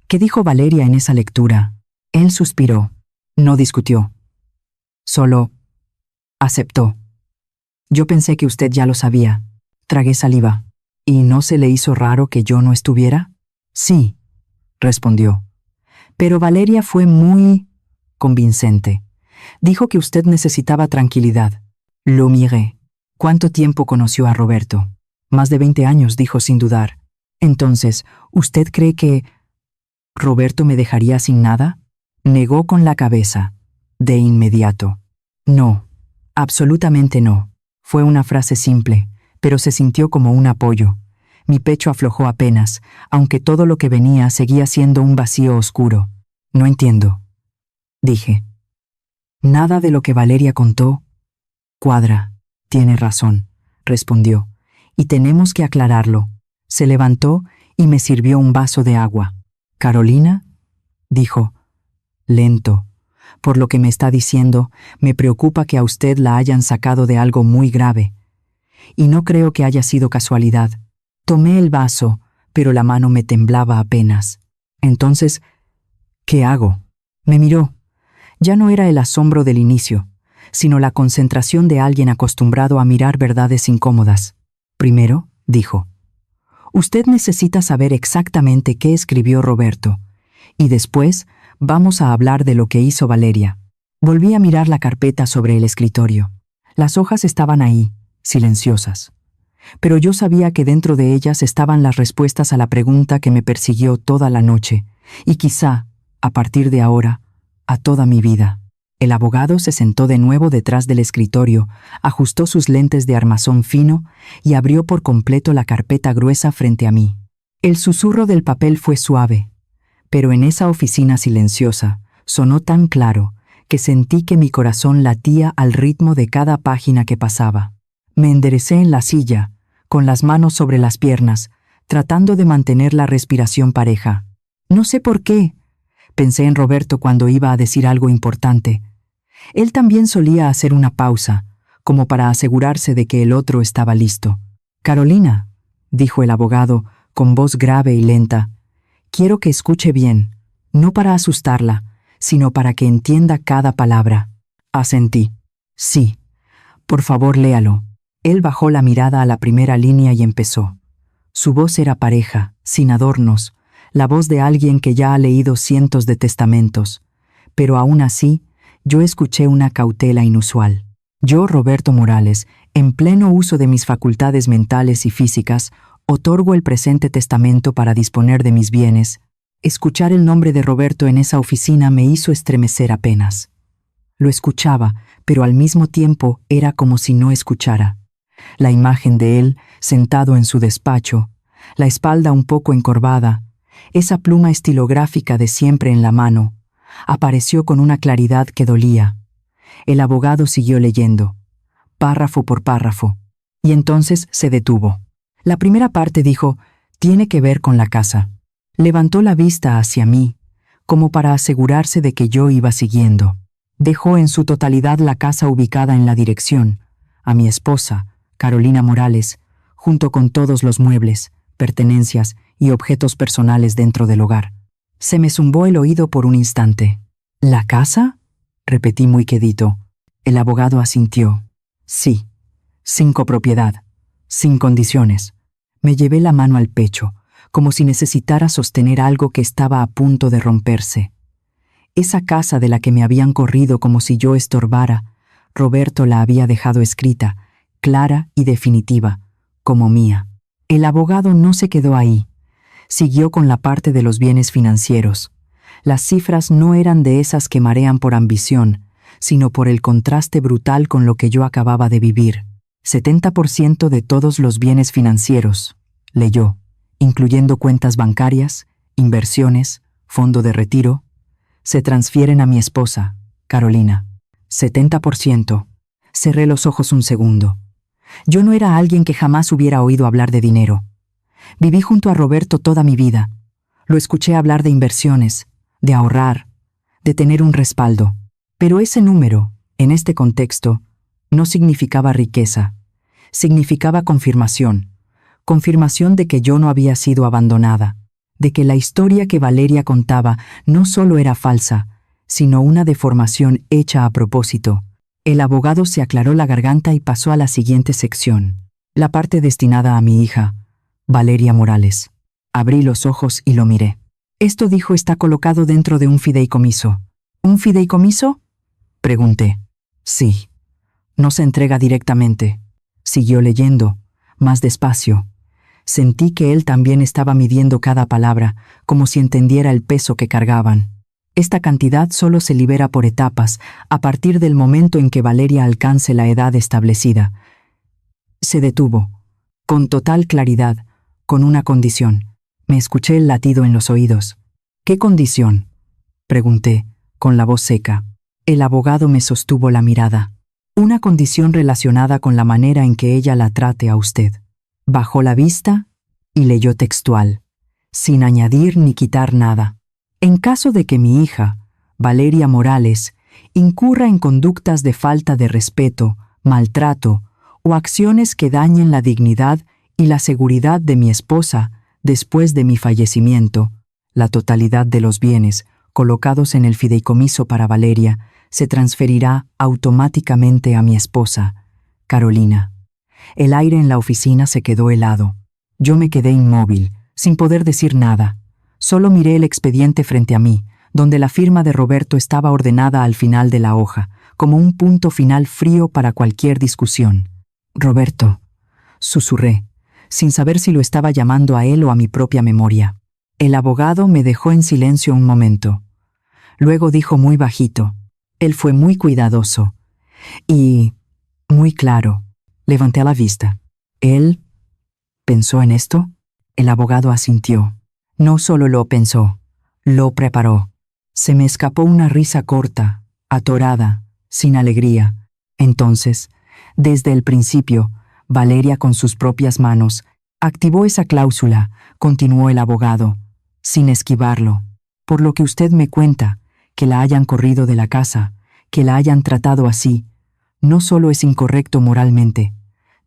¿qué dijo Valeria en esa lectura? Él suspiró. No discutió. Solo aceptó. «Yo pensé que usted ya lo sabía». Tragué saliva. «¿Y no se le hizo raro que yo no estuviera?». «Sí», respondió. «Pero Valeria fue muy convincente. Dijo que usted necesitaba tranquilidad». Lo miré. «¿Cuánto tiempo conoció a Roberto?». «Más de 20 años», dijo sin dudar. «Entonces, ¿usted cree que Roberto me dejaría sin nada?». Negó con la cabeza. De inmediato. «No, absolutamente no». Fue una frase simple, pero se sintió como un apoyo. Mi pecho aflojó apenas, aunque todo lo que venía seguía siendo un vacío oscuro. «No entiendo», dije. «Nada de lo que Valeria contó cuadra». «Tiene razón», respondió. «Y tenemos que aclararlo». Se levantó y me sirvió un vaso de agua. «Carolina», dijo, lento. «Por lo que me está diciendo, me preocupa que a usted la hayan sacado de algo muy grave. Y no creo que haya sido casualidad». Tomé el vaso, pero la mano me temblaba apenas. «Entonces, ¿qué hago?». Me miró. Ya no era el asombro del inicio, sino la concentración de alguien acostumbrado a mirar verdades incómodas. «Primero», dijo, «usted necesita saber exactamente qué escribió Roberto, y después vamos a hablar de lo que hizo Valeria». Volví a mirar la carpeta sobre el escritorio. Las hojas estaban ahí, silenciosas. Pero yo sabía que dentro de ellas estaban las respuestas a la pregunta que me persiguió toda la noche, y quizá, a partir de ahora, a toda mi vida. El abogado se sentó de nuevo detrás del escritorio, ajustó sus lentes de armazón fino y abrió por completo la carpeta gruesa frente a mí. El susurro del papel fue suave, pero en esa oficina silenciosa sonó tan claro que sentí que mi corazón latía al ritmo de cada página que pasaba. Me enderecé en la silla, con las manos sobre las piernas, tratando de mantener la respiración pareja. No sé por qué. Pensé en Roberto cuando iba a decir algo importante. Él también solía hacer una pausa, como para asegurarse de que el otro estaba listo. «Carolina», dijo el abogado, con voz grave y lenta, «quiero que escuche bien, no para asustarla, sino para que entienda cada palabra». Asentí. «Sí, por favor léalo». Él bajó la mirada a la primera línea y empezó. Su voz era pareja, sin adornos, la voz de alguien que ya ha leído cientos de testamentos. Pero aún así, yo escuché una cautela inusual. Yo, Roberto Morales, en pleno uso de mis facultades mentales y físicas, otorgo el presente testamento para disponer de mis bienes. Escuchar el nombre de Roberto en esa oficina me hizo estremecer apenas. Lo escuchaba, pero al mismo tiempo era como si no escuchara. La imagen de él, sentado en su despacho, la espalda un poco encorvada, esa pluma estilográfica de siempre en la mano, apareció con una claridad que dolía. El abogado siguió leyendo, párrafo por párrafo, y entonces se detuvo. La primera parte dijo, tiene que ver con la casa. Levantó la vista hacia mí, como para asegurarse de que yo iba siguiendo. Dejó en su totalidad la casa ubicada en la dirección, a mi esposa, Carolina Morales, junto con todos los muebles, pertenencias y objetos personales dentro del hogar. Se me zumbó el oído por un instante. ¿La casa?, repetí muy quedito. El abogado asintió. Sí, sin copropiedad, sin condiciones. Me llevé la mano al pecho, como si necesitara sostener algo que estaba a punto de romperse. Esa casa de la que me habían corrido como si yo estorbara, Roberto la había dejado escrita, clara y definitiva, como mía. El abogado no se quedó ahí. Siguió con la parte de los bienes financieros. Las cifras no eran de esas que marean por ambición, sino por el contraste brutal con lo que yo acababa de vivir. 70% de todos los bienes financieros, leyó, incluyendo cuentas bancarias, inversiones, fondo de retiro, se transfieren a mi esposa, Carolina. 70%. Cerré los ojos un segundo. Yo no era alguien que jamás hubiera oído hablar de dinero. Viví junto a Roberto toda mi vida. Lo escuché hablar de inversiones, de ahorrar, de tener un respaldo. Pero ese número, en este contexto, no significaba riqueza. Significaba confirmación. Confirmación de que yo no había sido abandonada, de que la historia que Valeria contaba no solo era falsa, sino una deformación hecha a propósito. El abogado se aclaró la garganta y pasó a la siguiente sección, la parte destinada a mi hija, Valeria Morales. Abrí los ojos y lo miré. Esto, dijo, está colocado dentro de un fideicomiso. ¿Un fideicomiso?, pregunté. Sí. No se entrega directamente. Siguió leyendo, más despacio. Sentí que él también estaba midiendo cada palabra, como si entendiera el peso que cargaban. Esta cantidad solo se libera por etapas, a partir del momento en que Valeria alcance la edad establecida. Se detuvo, con total claridad, con una condición. Me escuché el latido en los oídos. ¿Qué condición?, pregunté, con la voz seca. El abogado me sostuvo la mirada. Una condición relacionada con la manera en que ella la trate a usted. Bajó la vista y leyó textual, sin añadir ni quitar nada. En caso de que mi hija, Valeria Morales, incurra en conductas de falta de respeto, maltrato o acciones que dañen la dignidad y la seguridad de mi esposa después de mi fallecimiento, la totalidad de los bienes colocados en el fideicomiso para Valeria se transferirá automáticamente a mi esposa, Carolina. El aire en la oficina se quedó helado. Yo me quedé inmóvil, sin poder decir nada. Solo miré el expediente frente a mí, donde la firma de Roberto estaba ordenada al final de la hoja, como un punto final frío para cualquier discusión. Roberto, susurré, sin saber si lo estaba llamando a él o a mi propia memoria. El abogado me dejó en silencio un momento. Luego dijo muy bajito. Él fue muy cuidadoso y muy claro. Levanté la vista. ¿Él pensó en esto? El abogado asintió. No solo lo pensó, lo preparó. Se me escapó una risa corta, atorada, sin alegría. Entonces, desde el principio, Valeria con sus propias manos activó esa cláusula, continuó el abogado, sin esquivarlo. Por lo que usted me cuenta, que la hayan corrido de la casa, que la hayan tratado así, no solo es incorrecto moralmente,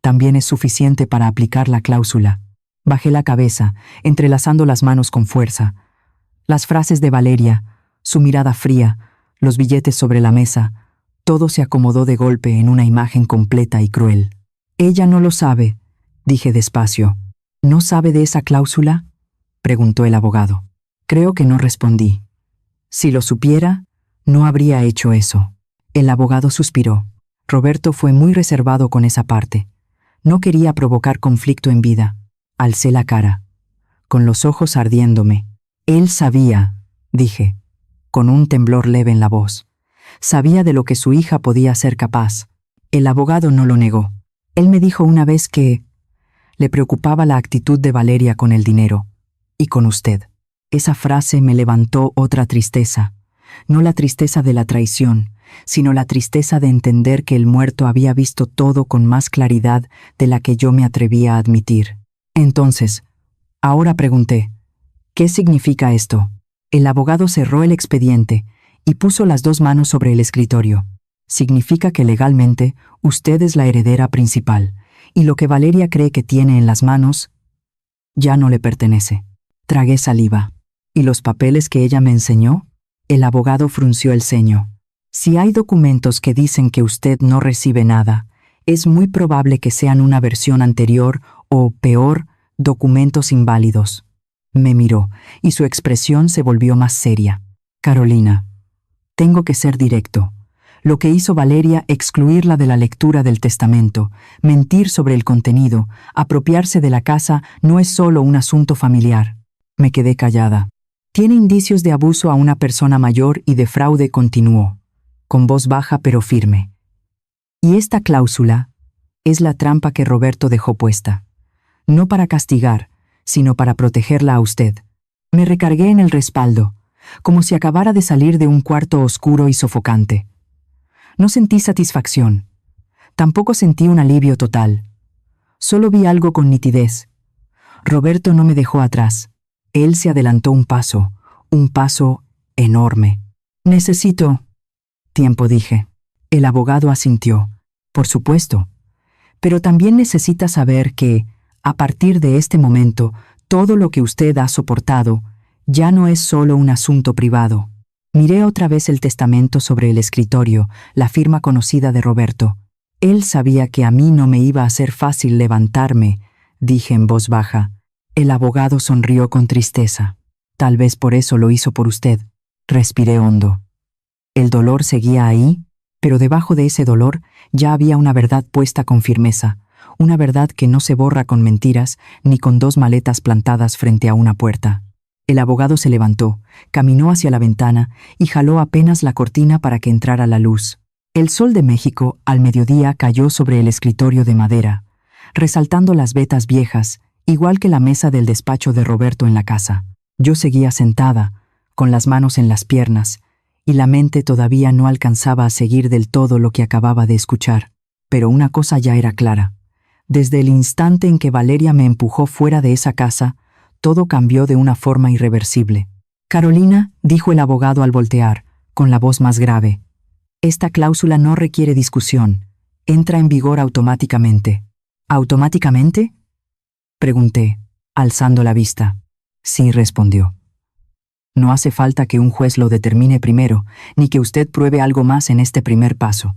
también es suficiente para aplicar la cláusula. Bajé la cabeza, entrelazando las manos con fuerza. Las frases de Valeria, su mirada fría, los billetes sobre la mesa, todo se acomodó de golpe en una imagen completa y cruel. Ella no lo sabe, dije despacio. ¿No sabe de esa cláusula?, preguntó el abogado. Creo que no respondí. Si lo supiera, no habría hecho eso. El abogado suspiró. Roberto fue muy reservado con esa parte. No quería provocar conflicto en vida. Alcé la cara, con los ojos ardiéndome. Él sabía, dije, con un temblor leve en la voz. Sabía de lo que su hija podía ser capaz. El abogado no lo negó. Él me dijo una vez que le preocupaba la actitud de Valeria con el dinero. Y con usted. Esa frase me levantó otra tristeza. No la tristeza de la traición, sino la tristeza de entender que el muerto había visto todo con más claridad de la que yo me atrevía a admitir. Entonces, ahora pregunté, ¿qué significa esto? El abogado cerró el expediente y puso las dos manos sobre el escritorio. Significa que legalmente usted es la heredera principal, y lo que Valeria cree que tiene en las manos ya no le pertenece. Tragué saliva. ¿Y los papeles que ella me enseñó? El abogado frunció el ceño. Si hay documentos que dicen que usted no recibe nada, es muy probable que sean una versión anterior o, peor, documentos inválidos. Me miró, y su expresión se volvió más seria. Carolina, tengo que ser directo. Lo que hizo Valeria, excluirla de la lectura del testamento, mentir sobre el contenido, apropiarse de la casa, no es solo un asunto familiar. Me quedé callada. Tiene indicios de abuso a una persona mayor y de fraude, continuó, con voz baja pero firme. Y esta cláusula es la trampa que Roberto dejó puesta. No para castigar, sino para protegerla a usted. Me recargué en el respaldo, como si acabara de salir de un cuarto oscuro y sofocante. No sentí satisfacción. Tampoco sentí un alivio total. Solo vi algo con nitidez. Roberto no me dejó atrás. Él se adelantó un paso enorme. Necesito tiempo, dije. El abogado asintió. Por supuesto. Pero también necesita saber que, a partir de este momento, todo lo que usted ha soportado ya no es solo un asunto privado. Miré otra vez el testamento sobre el escritorio, la firma conocida de Roberto. Él sabía que a mí no me iba a ser fácil levantarme, dije en voz baja. El abogado sonrió con tristeza. Tal vez por eso lo hizo por usted. Respiré hondo. El dolor seguía ahí, pero debajo de ese dolor ya había una verdad puesta con firmeza, una verdad que no se borra con mentiras ni con dos maletas plantadas frente a una puerta. El abogado se levantó, caminó hacia la ventana y jaló apenas la cortina para que entrara la luz. El sol de México, al mediodía, cayó sobre el escritorio de madera, resaltando las vetas viejas, igual que la mesa del despacho de Roberto en la casa. Yo seguía sentada, con las manos en las piernas, y la mente todavía no alcanzaba a seguir del todo lo que acababa de escuchar. Pero una cosa ya era clara. Desde el instante en que Valeria me empujó fuera de esa casa, todo cambió de una forma irreversible. Carolina, dijo el abogado al voltear, con la voz más grave, esta cláusula no requiere discusión. Entra en vigor automáticamente. ¿Automáticamente?, pregunté, alzando la vista. Sí, respondió. No hace falta que un juez lo determine primero, ni que usted pruebe algo más en este primer paso.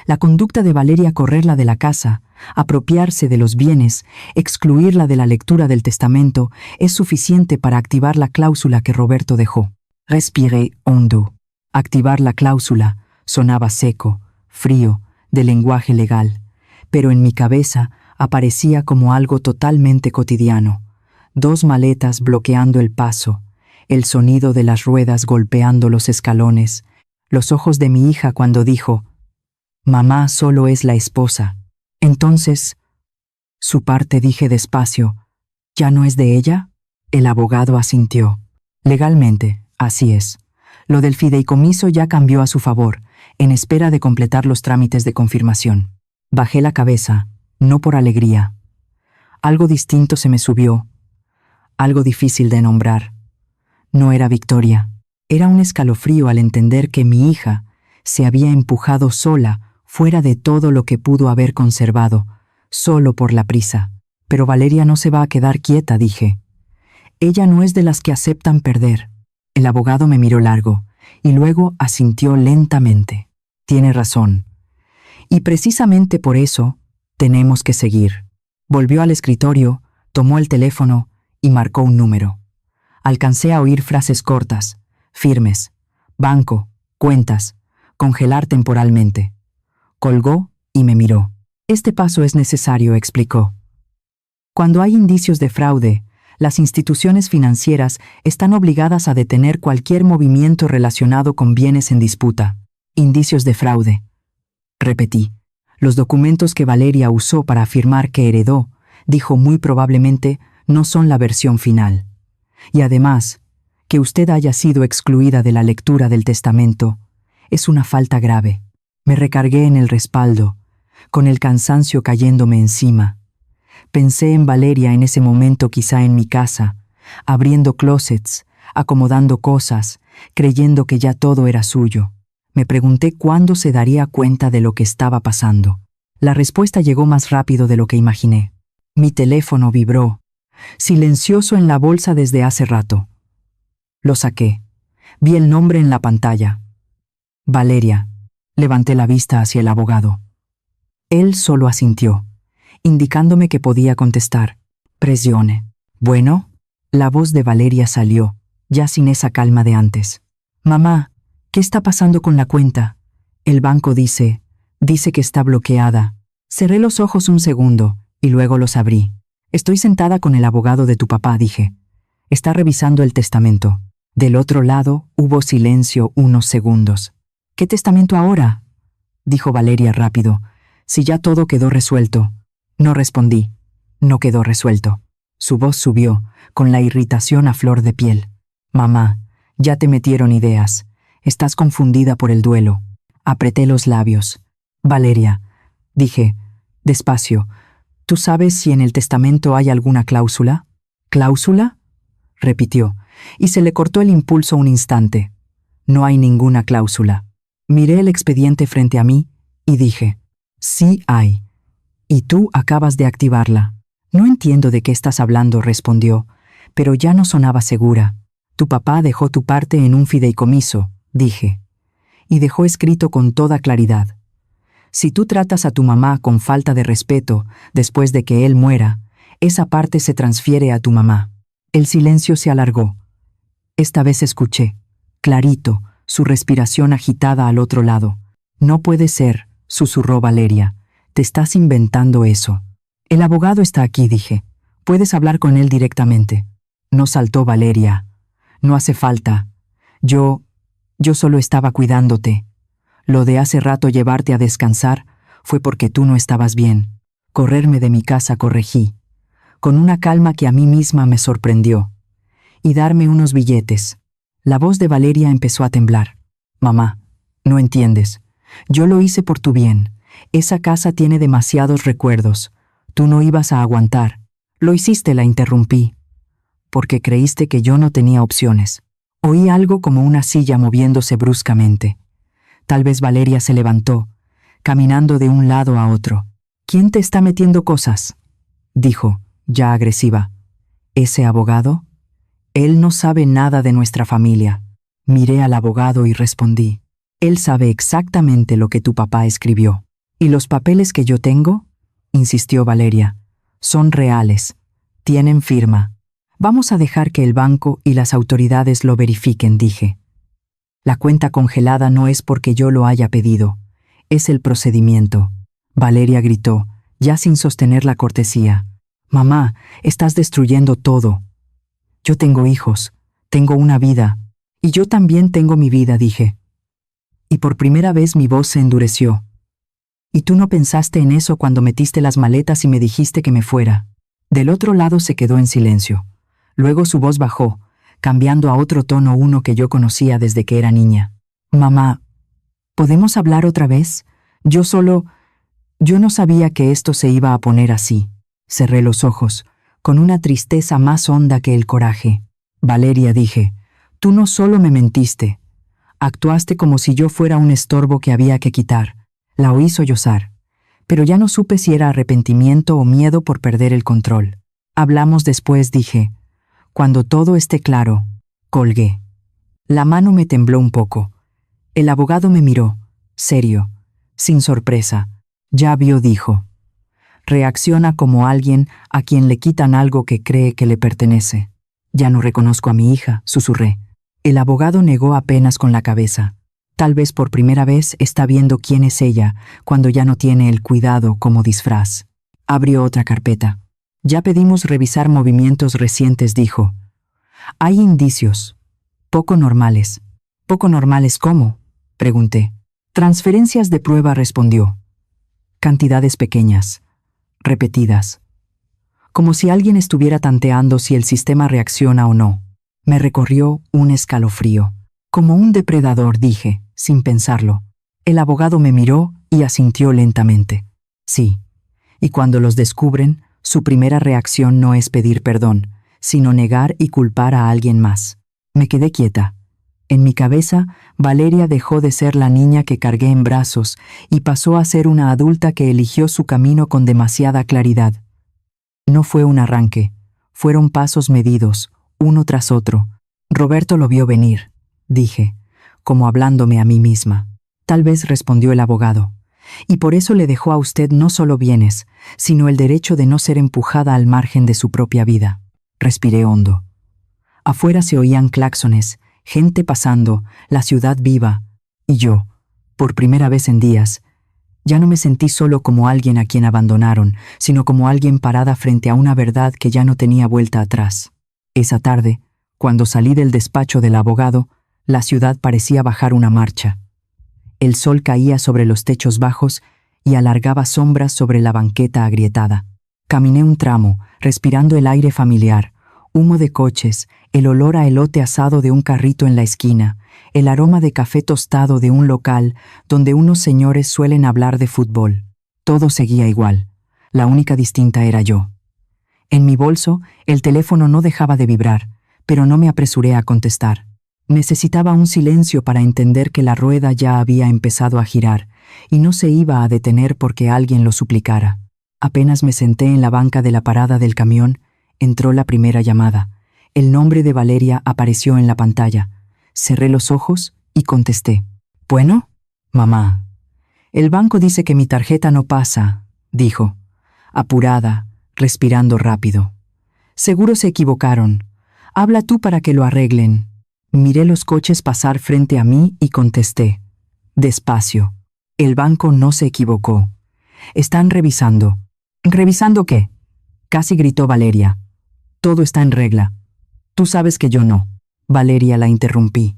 La conducta de Valeria, correrla de la casa, apropiarse de los bienes, excluirla de la lectura del testamento, es suficiente para activar la cláusula que Roberto dejó. Respiré hondo. Activar la cláusula sonaba seco, frío, de lenguaje legal, pero en mi cabeza aparecía como algo totalmente cotidiano. Dos maletas bloqueando el paso, el sonido de las ruedas golpeando los escalones, los ojos de mi hija cuando dijo, «Mamá solo es la esposa». Entonces, su parte, dije despacio, ¿ya no es de ella? El abogado asintió. Legalmente, así es. Lo del fideicomiso ya cambió a su favor, en espera de completar los trámites de confirmación. Bajé la cabeza, no por alegría. Algo distinto se me subió, algo difícil de nombrar. No era victoria, era un escalofrío al entender que mi hija se había empujado sola fuera de todo lo que pudo haber conservado, solo por la prisa. Pero Valeria no se va a quedar quieta, dije. Ella no es de las que aceptan perder. El abogado me miró largo, y luego asintió lentamente. Tiene razón. Y precisamente por eso, Tenemos que seguir. Volvió al escritorio, tomó el teléfono y marcó un número. Alcancé a oír frases cortas, firmes. Banco, cuentas, congelar temporalmente. Colgó y me miró. Este paso es necesario, explicó. Cuando hay indicios de fraude, las instituciones financieras están obligadas a detener cualquier movimiento relacionado con bienes en disputa. Indicios de fraude. Repetí. Los documentos que Valeria usó para afirmar que heredó, dijo muy probablemente, no son la versión final. Y además, que usted haya sido excluida de la lectura del testamento es una falta grave. Me recargué en el respaldo, con el cansancio cayéndome encima. Pensé en Valeria en ese momento, quizá en mi casa, abriendo closets, acomodando cosas, creyendo que ya todo era suyo. Me pregunté cuándo se daría cuenta de lo que estaba pasando. La respuesta llegó más rápido de lo que imaginé. Mi teléfono vibró, silencioso en la bolsa desde hace rato. Lo saqué. Vi el nombre en la pantalla. Valeria. Levanté la vista hacia el abogado. Él solo asintió, indicándome que podía contestar. Presione. Bueno, la voz de Valeria salió, ya sin esa calma de antes. Mamá, ¿qué está pasando con la cuenta? El banco dice que está bloqueada. Cerré los ojos un segundo y luego los abrí. Estoy sentada con el abogado de tu papá, dije. Está revisando el testamento. Del otro lado hubo silencio unos segundos. ¿Qué testamento ahora?, dijo Valeria rápido. Si ya todo quedó resuelto. No respondí. No quedó resuelto. Su voz subió, con la irritación a flor de piel. Mamá, ya te metieron ideas. Estás confundida por el duelo. Apreté los labios. Valeria, dije, despacio, ¿tú sabes si en el testamento hay alguna cláusula? ¿Cláusula?, repitió, y se le cortó el impulso un instante. No hay ninguna cláusula. Miré el expediente frente a mí y dije, sí hay. Y tú acabas de activarla. No entiendo de qué estás hablando, respondió, pero ya no sonaba segura. Tu papá dejó tu parte en un fideicomiso, dije, y dejó escrito con toda claridad. Si tú tratas a tu mamá con falta de respeto después de que él muera, esa parte se transfiere a tu mamá. El silencio se alargó. Esta vez escuché, clarito, su respiración agitada al otro lado. No puede ser, susurró Valeria. Te estás inventando eso. El abogado está aquí, dije. Puedes hablar con él directamente. No, saltó Valeria. No hace falta. Yo solo estaba cuidándote. Lo de hace rato llevarte a descansar fue porque tú no estabas bien. Correrme de mi casa, corregí, con una calma que a mí misma me sorprendió. Y darme unos billetes. La voz de Valeria empezó a temblar. Mamá, no entiendes. Yo lo hice por tu bien. Esa casa tiene demasiados recuerdos. Tú no ibas a aguantar. Lo hiciste, la interrumpí. Porque creíste que yo no tenía opciones. Oí algo como una silla moviéndose bruscamente. Tal vez Valeria se levantó, caminando de un lado a otro. ¿Quién te está metiendo cosas?, dijo, ya agresiva. ¿Ese abogado? Él no sabe nada de nuestra familia. Miré al abogado y respondí. Él sabe exactamente lo que tu papá escribió. ¿Y los papeles que yo tengo?, insistió Valeria. Son reales. Tienen firma. Vamos a dejar que el banco y las autoridades lo verifiquen, dije. La cuenta congelada no es porque yo lo haya pedido. Es el procedimiento. Valeria gritó, ya sin sostener la cortesía. Mamá, estás destruyendo todo. Yo tengo hijos, tengo una vida, y yo también tengo mi vida, dije. Y por primera vez mi voz se endureció. ¿Y tú no pensaste en eso cuando metiste las maletas y me dijiste que me fuera? Del otro lado se quedó en silencio. Luego su voz bajó, cambiando a otro tono, uno que yo conocía desde que era niña. Mamá, ¿podemos hablar otra vez? Yo no sabía que esto se iba a poner así. Cerré los ojos, con una tristeza más honda que el coraje. Valeria, dije, tú no solo me mentiste. Actuaste como si yo fuera un estorbo que había que quitar. La oí sollozar, pero ya no supe si era arrepentimiento o miedo por perder el control. Hablamos después, dije. Cuando todo esté claro. Colgué. La mano me tembló un poco. El abogado me miró, serio, sin sorpresa. Ya vio, dijo. Reacciona como alguien a quien le quitan algo que cree que le pertenece. Ya no reconozco a mi hija, susurré. El abogado negó apenas con la cabeza. Tal vez por primera vez está viendo quién es ella cuando ya no tiene el cuidado como disfraz. Abrió otra carpeta. Ya pedimos revisar movimientos recientes, dijo. Hay indicios. Poco normales. ¿Poco normales cómo? Pregunté. Transferencias de prueba, respondió. Cantidades pequeñas, repetidas. Como si alguien estuviera tanteando si el sistema reacciona o no. Me recorrió un escalofrío. Como un depredador, dije, sin pensarlo. El abogado me miró y asintió lentamente. Sí. Y cuando los descubren, su primera reacción no es pedir perdón, sino negar y culpar a alguien más. Me quedé quieta. En mi cabeza, Valeria dejó de ser la niña que cargué en brazos y pasó a ser una adulta que eligió su camino con demasiada claridad. No fue un arranque, fueron pasos medidos, uno tras otro. Roberto lo vio venir, dije, como hablándome a mí misma. Tal vez, respondió el abogado. Y por eso le dejó a usted no solo bienes, sino el derecho de no ser empujada al margen de su propia vida. Respiré hondo. Afuera se oían claxones, gente pasando, la ciudad viva, y yo, por primera vez en días, ya no me sentí solo como alguien a quien abandonaron, sino como alguien parada frente a una verdad que ya no tenía vuelta atrás. Esa tarde, cuando salí del despacho del abogado, la ciudad parecía bajar una marcha. El sol caía sobre los techos bajos y alargaba sombras sobre la banqueta agrietada. Caminé un tramo, respirando el aire familiar, humo de coches, el olor a elote asado de un carrito en la esquina, el aroma de café tostado de un local donde unos señores suelen hablar de fútbol. Todo seguía igual. La única distinta era yo. En mi bolso, el teléfono no dejaba de vibrar, pero no me apresuré a contestar. Necesitaba un silencio para entender que la rueda ya había empezado a girar y no se iba a detener porque alguien lo suplicara. Apenas me senté en la banca de la parada del camión, entró la primera llamada. El nombre de Valeria apareció en la pantalla. Cerré los ojos y contesté. «Bueno, mamá. El banco dice que mi tarjeta no pasa», dijo, apurada, respirando rápido. «Seguro se equivocaron. Habla tú para que lo arreglen». Miré los coches pasar frente a mí y contesté. Despacio. El banco no se equivocó. Están revisando. ¿Revisando qué? Casi gritó Valeria. Todo está en regla. Tú sabes que yo no. Valeria, la interrumpí.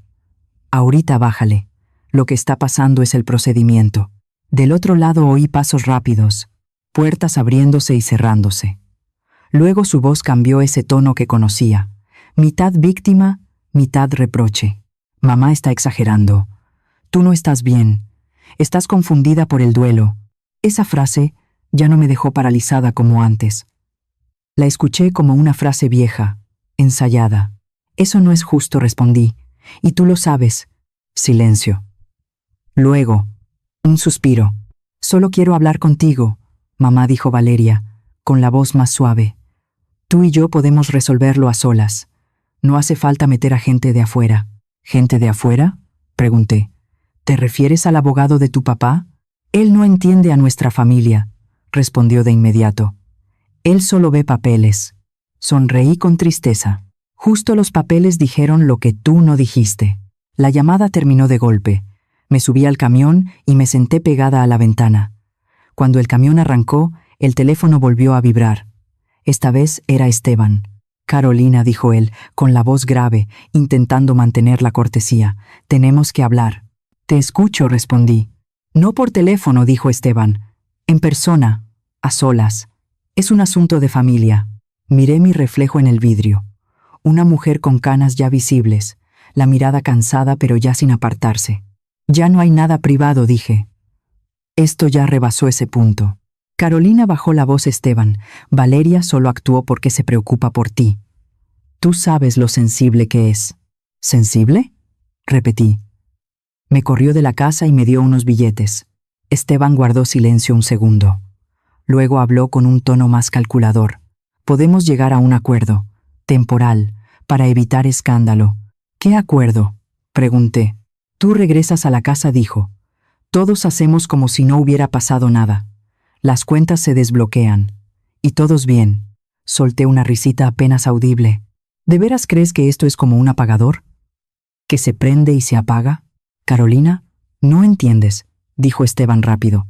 Ahorita bájale. Lo que está pasando es el procedimiento. Del otro lado oí pasos rápidos, puertas abriéndose y cerrándose. Luego su voz cambió ese tono que conocía. Mitad víctima, mitad reproche. Mamá está exagerando. Tú no estás bien. Estás confundida por el duelo. Esa frase ya no me dejó paralizada como antes. La escuché como una frase vieja, ensayada. Eso no es justo, respondí. Y tú lo sabes. Silencio. Luego, un suspiro. Solo quiero hablar contigo, mamá, dijo Valeria, con la voz más suave. Tú y yo podemos resolverlo a solas. No hace falta meter a gente de afuera. ¿Gente de afuera?, pregunté. ¿Te refieres al abogado de tu papá? Él no entiende a nuestra familia, respondió de inmediato. Él solo ve papeles. Sonreí con tristeza. Justo los papeles dijeron lo que tú no dijiste. La llamada terminó de golpe. Me subí al camión y me senté pegada a la ventana. Cuando el camión arrancó, el teléfono volvió a vibrar. Esta vez era Esteban. Carolina, dijo él, con la voz grave, intentando mantener la cortesía. Tenemos que hablar. Te escucho, respondí. No por teléfono, dijo Esteban. En persona, a solas. Es un asunto de familia. Miré mi reflejo en el vidrio. Una mujer con canas ya visibles, la mirada cansada pero ya sin apartarse. Ya no hay nada privado, dije. Esto ya rebasó ese punto. Carolina bajó la voz. Esteban, Valeria solo actuó porque se preocupa por ti. Tú sabes lo sensible que es. ¿Sensible?, repetí. Me corrió de la casa y me dio unos billetes. Esteban guardó silencio un segundo. Luego habló con un tono más calculador. Podemos llegar a un acuerdo, temporal, para evitar escándalo. ¿Qué acuerdo?, pregunté. Tú regresas a la casa, dijo. Todos hacemos como si no hubiera pasado nada. Las cuentas se desbloquean. Y todos bien. Solté una risita apenas audible. ¿De veras crees que esto es como un apagador? ¿Que se prende y se apaga? Carolina, no entiendes, dijo Esteban rápido.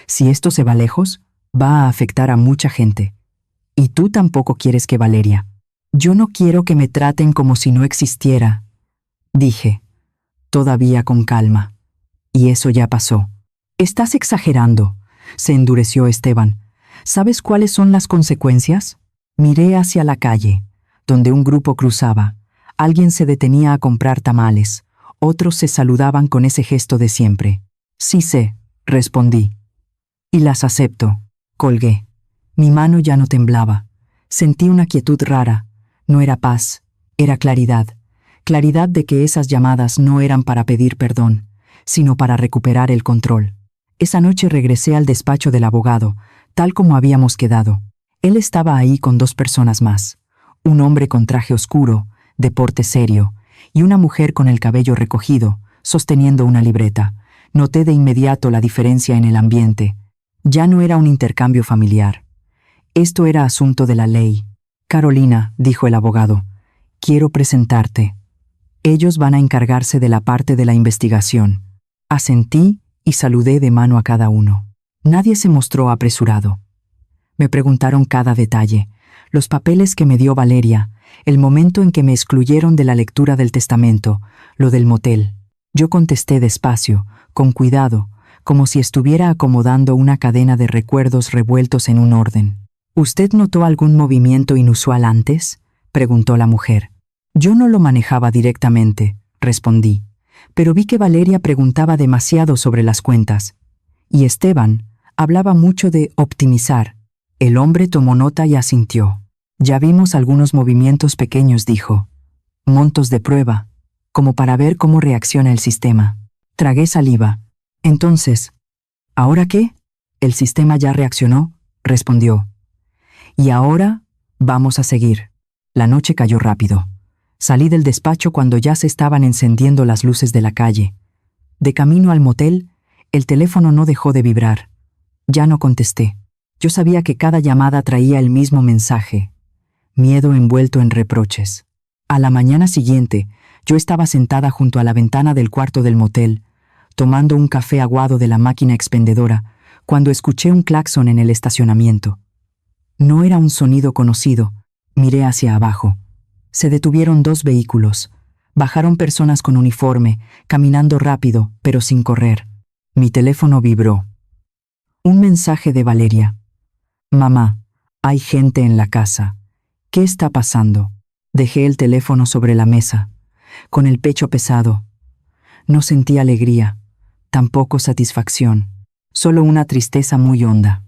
Si esto se va lejos, va a afectar a mucha gente. Y tú tampoco quieres que Valeria. Yo no quiero que me traten como si no existiera, dije, todavía con calma. Y eso ya pasó. Estás exagerando, se endureció Esteban. ¿Sabes cuáles son las consecuencias? Miré hacia la calle, donde un grupo cruzaba. Alguien se detenía a comprar tamales. Otros se saludaban con ese gesto de siempre. Sí sé, respondí. Y las acepto. Colgué. Mi mano ya no temblaba. Sentí una quietud rara. No era paz, era claridad. Claridad de que esas llamadas no eran para pedir perdón, sino para recuperar el control. Esa noche regresé al despacho del abogado, tal como habíamos quedado. Él estaba ahí con 2 personas más. Un hombre con traje oscuro, de porte serio, y una mujer con el cabello recogido, sosteniendo una libreta. Noté de inmediato la diferencia en el ambiente. Ya no era un intercambio familiar. Esto era asunto de la ley. Carolina, dijo el abogado, quiero presentarte. Ellos van a encargarse de la parte de la investigación. Asentí y saludé de mano a cada uno. Nadie se mostró apresurado. Me preguntaron cada detalle, los papeles que me dio Valeria, el momento en que me excluyeron de la lectura del testamento, lo del motel. Yo contesté despacio, con cuidado, como si estuviera acomodando una cadena de recuerdos revueltos en un orden. ¿Usted notó algún movimiento inusual antes?, preguntó la mujer. Yo no lo manejaba directamente, respondí, pero vi que Valeria preguntaba demasiado sobre las cuentas. Y Esteban hablaba mucho de optimizar. El hombre tomó nota y asintió. Ya vimos algunos movimientos pequeños, dijo. Montos de prueba, como para ver cómo reacciona el sistema. Tragué saliva. Entonces, ¿ahora qué? El sistema ya reaccionó, respondió. Y ahora vamos a seguir. La noche cayó rápido. Salí del despacho cuando ya se estaban encendiendo las luces de la calle. De camino al motel, el teléfono no dejó de vibrar. Ya no contesté. Yo sabía que cada llamada traía el mismo mensaje. Miedo envuelto en reproches. A la mañana siguiente, yo estaba sentada junto a la ventana del cuarto del motel, tomando un café aguado de la máquina expendedora, cuando escuché un claxon en el estacionamiento. No era un sonido conocido. Miré hacia abajo. Se detuvieron 2 vehículos. Bajaron personas con uniforme, caminando rápido, pero sin correr. Mi teléfono vibró. Un mensaje de Valeria. Mamá, hay gente en la casa. ¿Qué está pasando? Dejé el teléfono sobre la mesa, con el pecho pesado. No sentí alegría, tampoco satisfacción, solo una tristeza muy honda.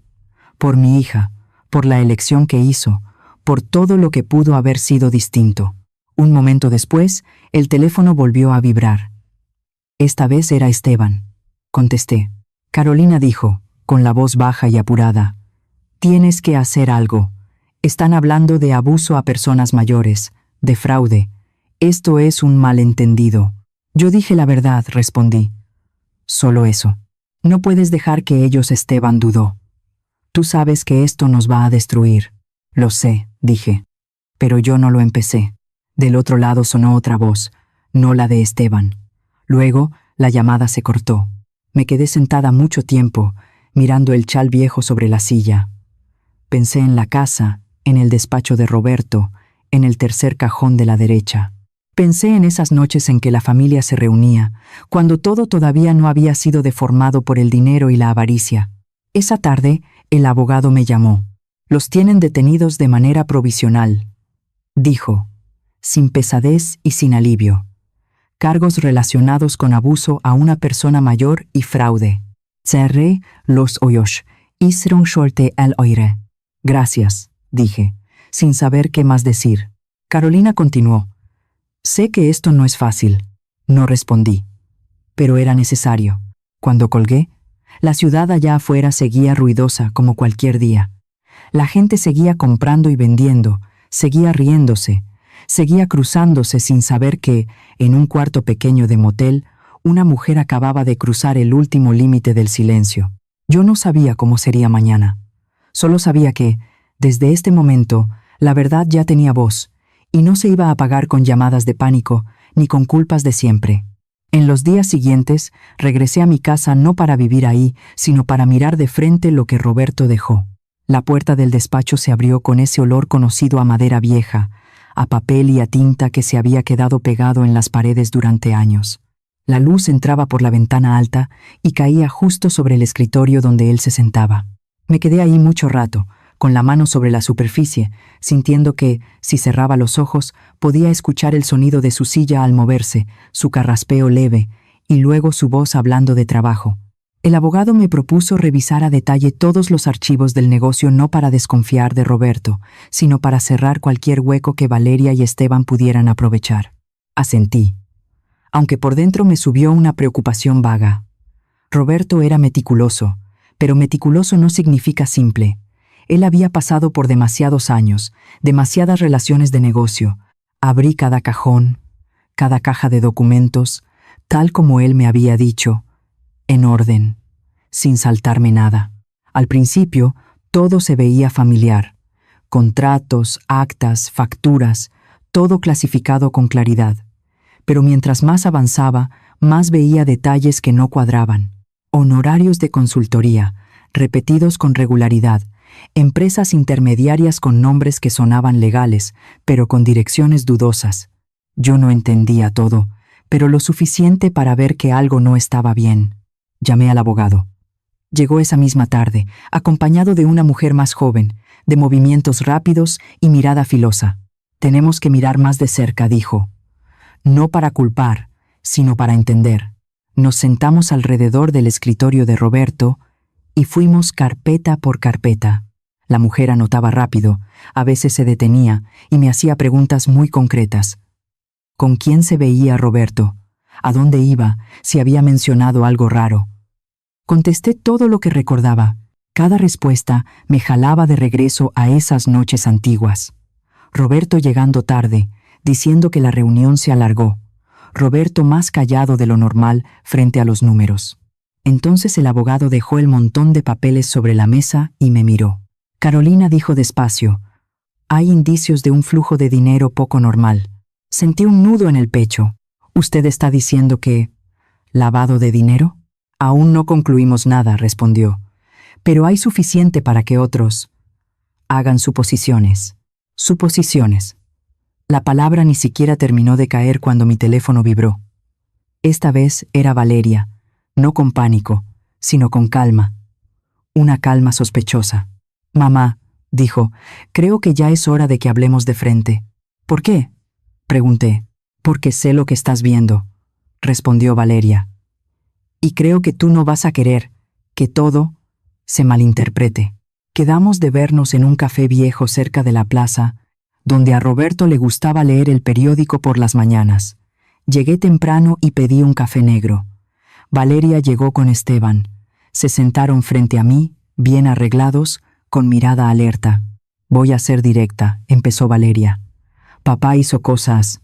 Por mi hija, por la elección que hizo, por todo lo que pudo haber sido distinto. Un momento después, el teléfono volvió a vibrar. Esta vez era Esteban. Contesté. Carolina dijo, con la voz baja y apurada, «Tienes que hacer algo. Están hablando de abuso a personas mayores, de fraude. Esto es un malentendido». Yo dije la verdad, respondí. Solo eso. No puedes dejar que ellos. Esteban dudó. Tú sabes que esto nos va a destruir. Lo sé, dije. Pero yo no lo empecé. Del otro lado sonó otra voz, no la de Esteban. Luego, la llamada se cortó. Me quedé sentada mucho tiempo, mirando el chal viejo sobre la silla. Pensé en la casa, en el despacho de Roberto, en el tercer cajón de la derecha. Pensé en esas noches en que la familia se reunía, cuando todo todavía no había sido deformado por el dinero y la avaricia. Esa tarde, el abogado me llamó. Los tienen detenidos de manera provisional, dijo, sin pesadez y sin alivio. Cargos relacionados con abuso a una persona mayor y fraude. Cerré los ojos. Hicieron suerte al oír. Gracias, dije, sin saber qué más decir. Carolina continuó. Sé que esto no es fácil. No respondí. Pero era necesario. Cuando colgué, la ciudad allá afuera seguía ruidosa como cualquier día. La gente seguía comprando y vendiendo, seguía riéndose, seguía cruzándose sin saber que, en un cuarto pequeño de motel, una mujer acababa de cruzar el último límite del silencio. Yo no sabía cómo sería mañana. Solo sabía que, desde este momento, la verdad ya tenía voz, y no se iba a apagar con llamadas de pánico, ni con culpas de siempre. En los días siguientes, regresé a mi casa no para vivir ahí, sino para mirar de frente lo que Roberto dejó. La puerta del despacho se abrió con ese olor conocido a madera vieja, a papel y a tinta que se había quedado pegado en las paredes durante años. La luz entraba por la ventana alta y caía justo sobre el escritorio donde él se sentaba. Me quedé ahí mucho rato, con la mano sobre la superficie, sintiendo que, si cerraba los ojos, podía escuchar el sonido de su silla al moverse, su carraspeo leve, y luego su voz hablando de trabajo. El abogado me propuso revisar a detalle todos los archivos del negocio no para desconfiar de Roberto, sino para cerrar cualquier hueco que Valeria y Esteban pudieran aprovechar. Asentí, aunque por dentro me subió una preocupación vaga. Roberto era meticuloso, pero meticuloso no significa simple. Él había pasado por demasiados años, demasiadas relaciones de negocio. Abrí cada cajón, cada caja de documentos, tal como él me había dicho, en orden, sin saltarme nada. Al principio, todo se veía familiar. Contratos, actas, facturas, todo clasificado con claridad. Pero mientras más avanzaba, más veía detalles que no cuadraban. Honorarios de consultoría, repetidos con regularidad, empresas intermediarias con nombres que sonaban legales, pero con direcciones dudosas. Yo no entendía todo, pero lo suficiente para ver que algo no estaba bien. Llamé al abogado. Llegó esa misma tarde, acompañado de una mujer más joven, de movimientos rápidos y mirada filosa. Tenemos que mirar más de cerca, dijo. No para culpar, sino para entender. Nos sentamos alrededor del escritorio de Roberto y fuimos carpeta por carpeta. La mujer anotaba rápido, a veces se detenía y me hacía preguntas muy concretas. ¿Con quién se veía Roberto? ¿A dónde iba? Si había mencionado algo raro. Contesté todo lo que recordaba. Cada respuesta me jalaba de regreso a esas noches antiguas. Roberto llegando tarde, diciendo que la reunión se alargó. Roberto más callado de lo normal frente a los números. Entonces el abogado dejó el montón de papeles sobre la mesa y me miró. Carolina dijo despacio, «Hay indicios de un flujo de dinero poco normal». Sentí un nudo en el pecho. «¿Usted está diciendo que... lavado de dinero?» «Aún no concluimos nada», respondió. «Pero hay suficiente para que otros... hagan suposiciones». Suposiciones. La palabra ni siquiera terminó de caer cuando mi teléfono vibró. Esta vez era Valeria, no con pánico, sino con calma. Una calma sospechosa. «Mamá», dijo, «creo que ya es hora de que hablemos de frente». «¿Por qué?», pregunté. «Porque sé lo que estás viendo», respondió Valeria. «Y creo que tú no vas a querer que todo se malinterprete». Quedamos de vernos en un café viejo cerca de la plaza, donde a Roberto le gustaba leer el periódico por las mañanas. Llegué temprano y pedí un café negro. Valeria llegó con Esteban. Se sentaron frente a mí, bien arreglados, con mirada alerta. «Voy a ser directa», empezó Valeria. «Papá hizo cosas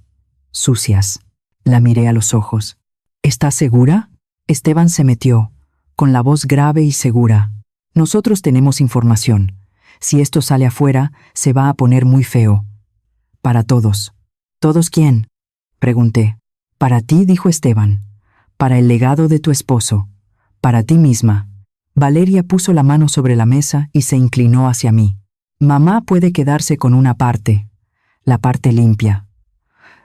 sucias». La miré a los ojos. «¿Estás segura?» Esteban se metió, con la voz grave y segura. «Nosotros tenemos información. Si esto sale afuera, se va a poner muy feo. Para todos». «¿Todos quién?», pregunté. «Para ti», dijo Esteban. «Para el legado de tu esposo. Para ti misma». Valeria puso la mano sobre la mesa y se inclinó hacia mí. «Mamá puede quedarse con una parte, la parte limpia.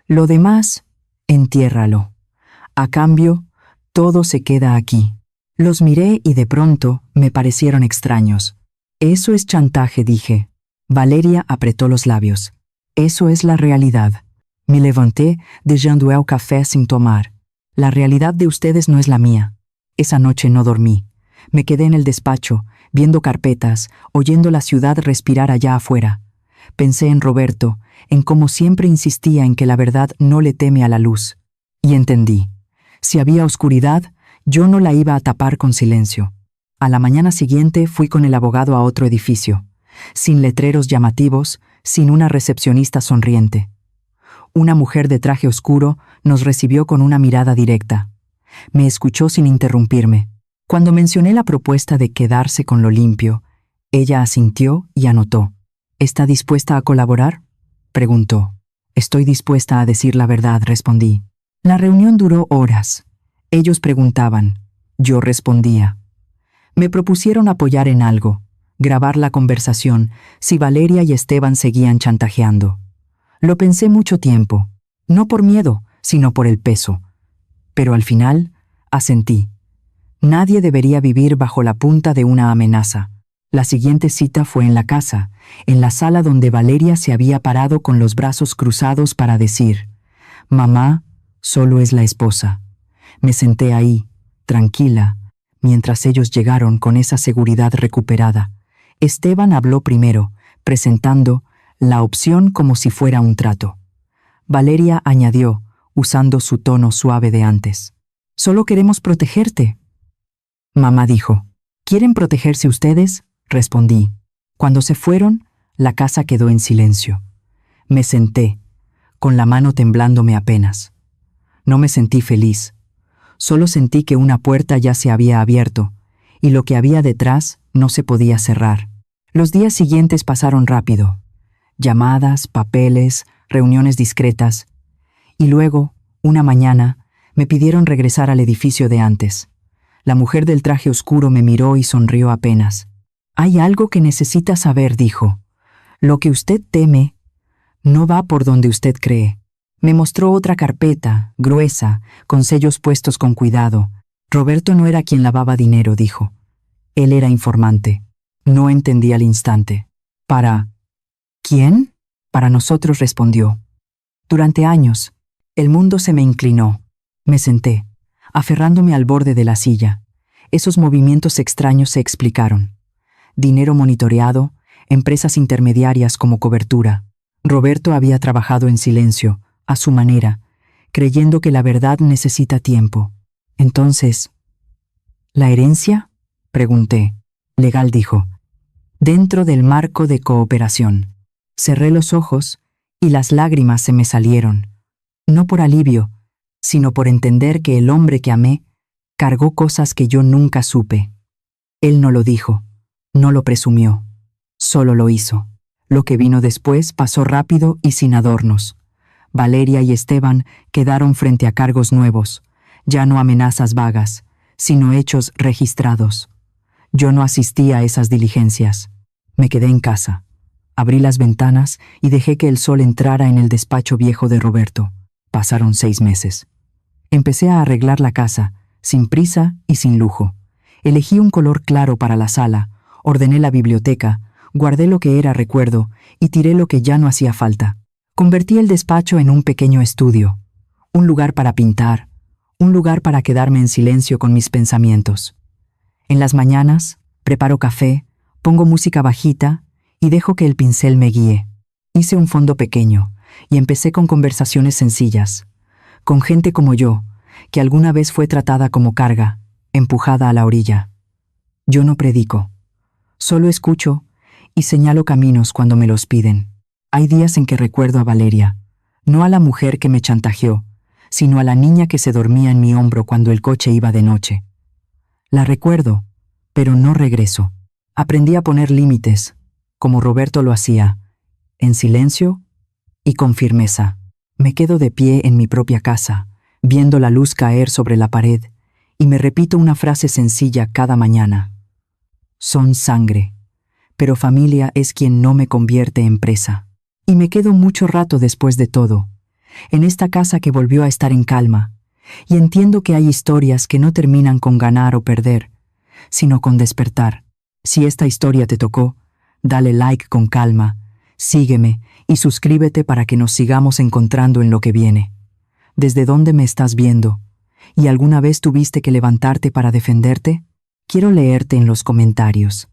Lo demás, entiérralo. A cambio, todo se queda aquí». Los miré y de pronto me parecieron extraños. «Eso es chantaje», dije. Valeria apretó los labios. «Eso es la realidad». Me levanté, dejando el café sin tomar. «La realidad de ustedes no es la mía». Esa noche no dormí. Me quedé en el despacho, viendo carpetas, oyendo la ciudad respirar allá afuera. Pensé en Roberto, en cómo siempre insistía en que la verdad no le teme a la luz. Y entendí. Si había oscuridad, yo no la iba a tapar con silencio. A la mañana siguiente fui con el abogado a otro edificio, sin letreros llamativos, sin una recepcionista sonriente. Una mujer de traje oscuro nos recibió con una mirada directa. Me escuchó sin interrumpirme. Cuando mencioné la propuesta de quedarse con lo limpio, ella asintió y anotó. ¿Está dispuesta a colaborar?, preguntó. Estoy dispuesta a decir la verdad, respondí. La reunión duró horas. Ellos preguntaban, yo respondía. Me propusieron apoyar en algo, grabar la conversación si Valeria y Esteban seguían chantajeando. Lo pensé mucho tiempo, no por miedo, sino por el peso. Pero al final, asentí. Nadie debería vivir bajo la punta de una amenaza. La siguiente cita fue en la casa, en la sala donde Valeria se había parado con los brazos cruzados para decir, «Mamá, solo es la esposa». Me senté ahí, tranquila, mientras ellos llegaron con esa seguridad recuperada. Esteban habló primero, presentando la opción como si fuera un trato. Valeria añadió, usando su tono suave de antes. «Solo queremos protegerte». Mamá dijo, «¿Quieren protegerse ustedes?», respondí. Cuando se fueron, la casa quedó en silencio. Me senté, con la mano temblándome apenas. No me sentí feliz. Solo sentí que una puerta ya se había abierto, y lo que había detrás no se podía cerrar. Los días siguientes pasaron rápido. Llamadas, papeles, reuniones discretas. Y luego, una mañana, me pidieron regresar al edificio de antes. La mujer del traje oscuro me miró y sonrió apenas. «Hay algo que necesita saber», dijo. «Lo que usted teme no va por donde usted cree». Me mostró otra carpeta, gruesa, con sellos puestos con cuidado. Roberto no era quien lavaba dinero, dijo. Él era informante. No entendí al instante. «¿Para quién?», «Para nosotros», respondió. Durante años, el mundo se me inclinó. Me senté, aferrándome al borde de la silla. Esos movimientos extraños se explicaron. Dinero monitoreado, empresas intermediarias como cobertura. Roberto había trabajado en silencio, a su manera, creyendo que la verdad necesita tiempo. Entonces, ¿la herencia?, pregunté. Legal, dijo. Dentro del marco de cooperación. Cerré los ojos y las lágrimas se me salieron. No por alivio, sino por entender que el hombre que amé cargó cosas que yo nunca supe. Él no lo dijo, no lo presumió, solo lo hizo. Lo que vino después pasó rápido y sin adornos. Valeria y Esteban quedaron frente a cargos nuevos, ya no amenazas vagas, sino hechos registrados. Yo no asistí a esas diligencias. Me quedé en casa. Abrí las ventanas y dejé que el sol entrara en el despacho viejo de Roberto. Pasaron 6 meses. Empecé a arreglar la casa, sin prisa y sin lujo. Elegí un color claro para la sala, ordené la biblioteca, guardé lo que era recuerdo y tiré lo que ya no hacía falta. Convertí el despacho en un pequeño estudio, un lugar para pintar, un lugar para quedarme en silencio con mis pensamientos. En las mañanas, preparo café, pongo música bajita y dejo que el pincel me guíe. Hice un fondo pequeño y empecé con conversaciones sencillas, con gente como yo, que alguna vez fue tratada como carga, empujada a la orilla. Yo no predico, solo escucho y señalo caminos cuando me los piden. Hay días en que recuerdo a Valeria, no a la mujer que me chantajeó, sino a la niña que se dormía en mi hombro cuando el coche iba de noche. La recuerdo, pero no regreso. Aprendí a poner límites, como Roberto lo hacía, en silencio y con firmeza. Me quedo de pie en mi propia casa, viendo la luz caer sobre la pared, y me repito una frase sencilla cada mañana. Son sangre, pero familia es quien no me convierte en presa. Y me quedo mucho rato después de todo, en esta casa que volvió a estar en calma, y entiendo que hay historias que no terminan con ganar o perder, sino con despertar. Si esta historia te tocó, dale like con calma, sígueme y suscríbete para que nos sigamos encontrando en lo que viene. ¿Desde dónde me estás viendo? ¿Y alguna vez tuviste que levantarte para defenderte? Quiero leerte en los comentarios.